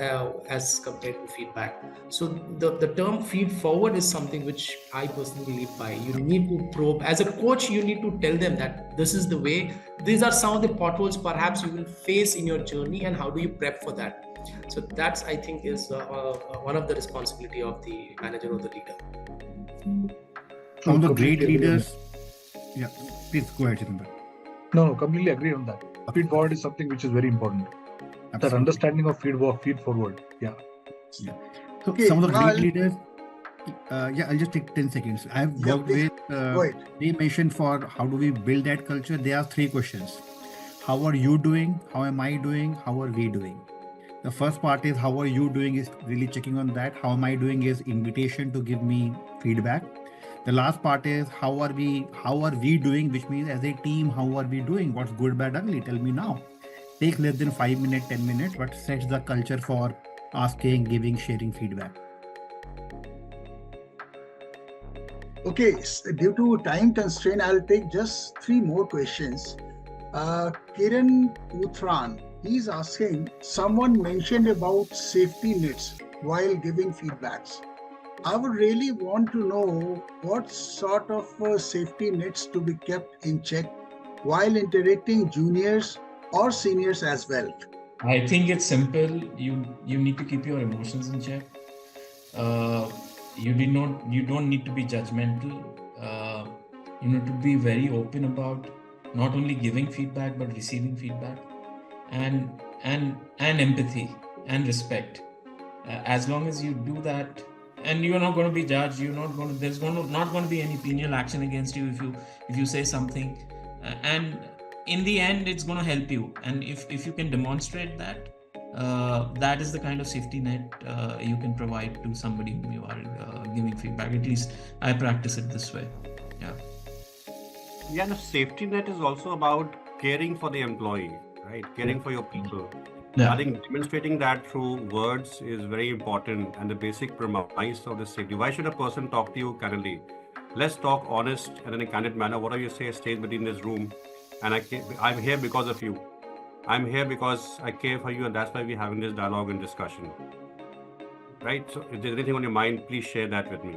as compared to feedback. So the term feed forward is something which I personally live by. You need to probe. As a coach, you need to tell them that this is the way, these are some of the potholes perhaps you will face in your journey, and how do you prep for that. So that's, I think, is one of the responsibility of the manager or the leader. Some of the great leaders. Yeah, please go ahead, Chidambar. No, completely agree on that. Feed forward is something which is very important. Absolutely. That understanding of feed forward. Yeah. Yeah. So Okay, some of the now great leaders. I'll just take 10 seconds. I've worked with. Go ahead. They mentioned, for how do we build that culture, there are 3 questions. How are you doing? How am I doing? How are we doing? The first part is how are you doing, is really checking on that. How am I doing is invitation to give me feedback. The last part is how are we doing, which means as a team, how are we doing? What's good, bad, ugly? Tell me now. Takes less than 5 minutes, 10 minutes, but sets the culture for asking, giving, sharing feedback. Okay, due to time constraint, I'll take just 3 more questions. Kiran Uthran, he's asking, someone mentioned about safety nets while giving feedbacks. I would really want to know what sort of safety nets to be kept in check while interacting juniors or seniors as well. I think it's simple. You need to keep your emotions in check. You don't need to be judgmental. You need to be very open about not only giving feedback but receiving feedback, and empathy and respect. As long as you do that, and you're not going to be judged, there's not going to be any penal action against you if you say something, and in the end it's going to help you. And if you can demonstrate that, that is the kind of safety net you can provide to somebody whom you are giving feedback. At least I practice it this way. Yeah, the safety net is also about caring for the employee, right? Caring for your people. Yeah. I think demonstrating that through words is very important, and the basic premise of the safety. Why should a person talk to you candidly? Let's talk honest and in a candid manner. Whatever you say stays within this room, and I'm here because of you. I'm here because I care for you, and that's why we're having this dialogue and discussion, right? So if there's anything on your mind, please share that with me,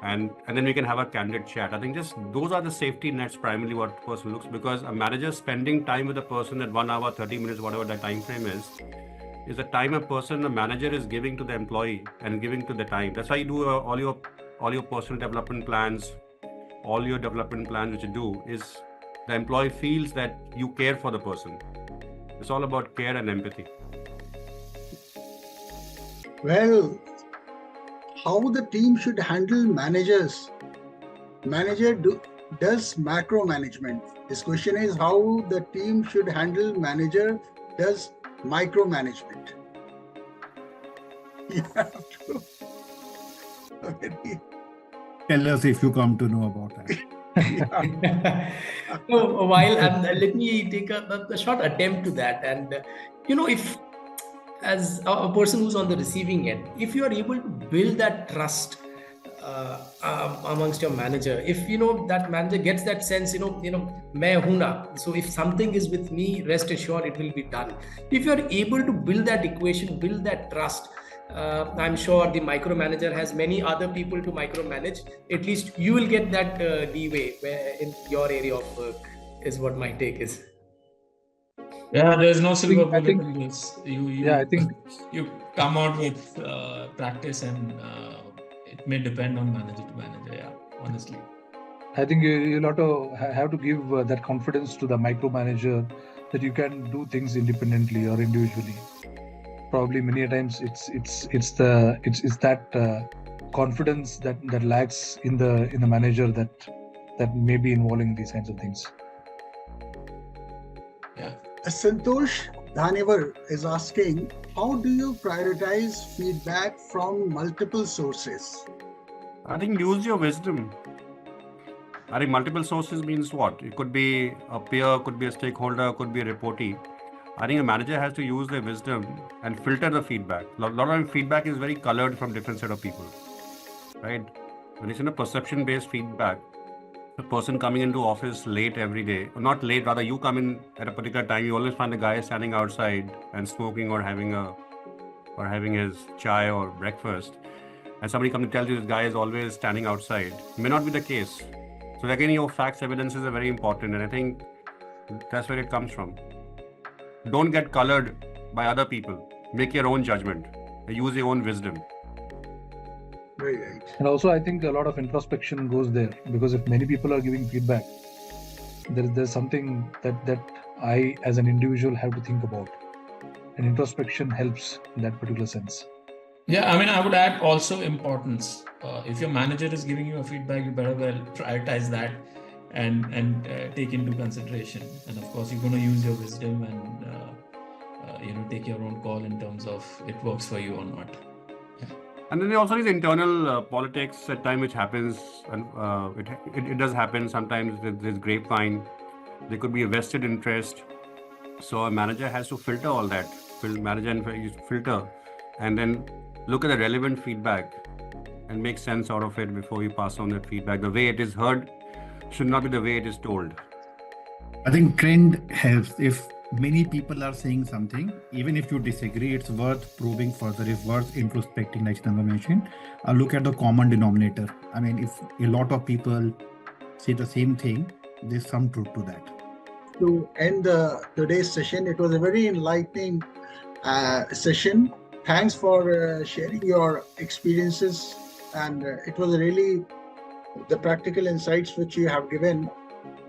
and then we can have a candid chat. I think just those are the safety nets primarily what the person looks, because a manager spending time with a person at 1 hour, 30 minutes, whatever that time frame is the time a manager is giving to the employee and giving to the time. That's why you do all your personal development plans, all your development plans which you do is the employee feels that you care for the person. It's all about care and empathy. Well, how the team should handle managers. Manager does macro management. This question is how the team should handle manager does micromanagement. You have to. Tell us if you come to know about that. So while let me take a short attempt to that. And if as a person who's on the receiving end, if you are able to build that trust amongst your manager, if that manager gets that sense, main hu na, so if something is with me, rest assured it will be done. If you are able to build that equation, build that trust, I'm sure the micromanager has many other people to micromanage. At least you will get that leeway in your area of work, is what my take is. Yeah, there's no silver bullet I think- in this. I think you come out with practice, and it may depend on manager to manager. Yeah, honestly. I think you'll have to give that confidence to the micromanager that you can do things independently or individually. Probably many a times it's that confidence that lacks in the manager that may be involving these kinds of things. Yeah. Santosh Dhanevar is asking, how do you prioritize feedback from multiple sources? I think use your wisdom. I think multiple sources means what? It could be a peer, could be a stakeholder, could be a reportee. I think a manager has to use their wisdom and filter the feedback. A lot of feedback is very colored from different set of people, right? When it's in a perception-based feedback, a person coming into office late every day, or not late, rather you come in at a particular time, you always find a guy standing outside and smoking or having his chai or breakfast, and somebody comes and tells you this guy is always standing outside. It may not be the case. So again, your facts, evidences are very important, and I think that's where it comes from. Don't get colored by other people. Make your own judgment. Use your own wisdom. Very right. And also, I think a lot of introspection goes there, because if many people are giving feedback, there's something that I as an individual have to think about, and introspection helps in that particular sense. Yeah, I mean, I would add also importance. If your manager is giving you a feedback, you better well prioritize that and take into consideration. And of course, you're going to use your wisdom and take your own call in terms of it works for you or not. Yeah. And then there also is internal politics at times which happens, and it does happen sometimes. There's grapevine. There could be a vested interest. So a manager has to filter all that. Manager and filter, and then look at the relevant feedback and make sense out of it before you pass on that feedback. The way it is heard should not be the way it is told. I think trend helps. If many people are saying something, even if you disagree, it's worth probing further, it's worth introspecting, like Chidambar mentioned. Look at the common denominator. I mean, if a lot of people say the same thing, there's some truth to that. To end today's session, it was a very enlightening session. Thanks for sharing your experiences, and it was really the practical insights which you have given.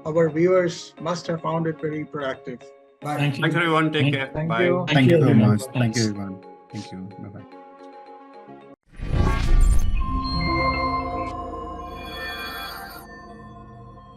Our viewers must have found it very productive. Bye. Thank you. Thanks everyone. Take care. Thank Bye. you. Thank you so everyone. much. Thank you, Thanks. everyone. Thank you. Bye-bye.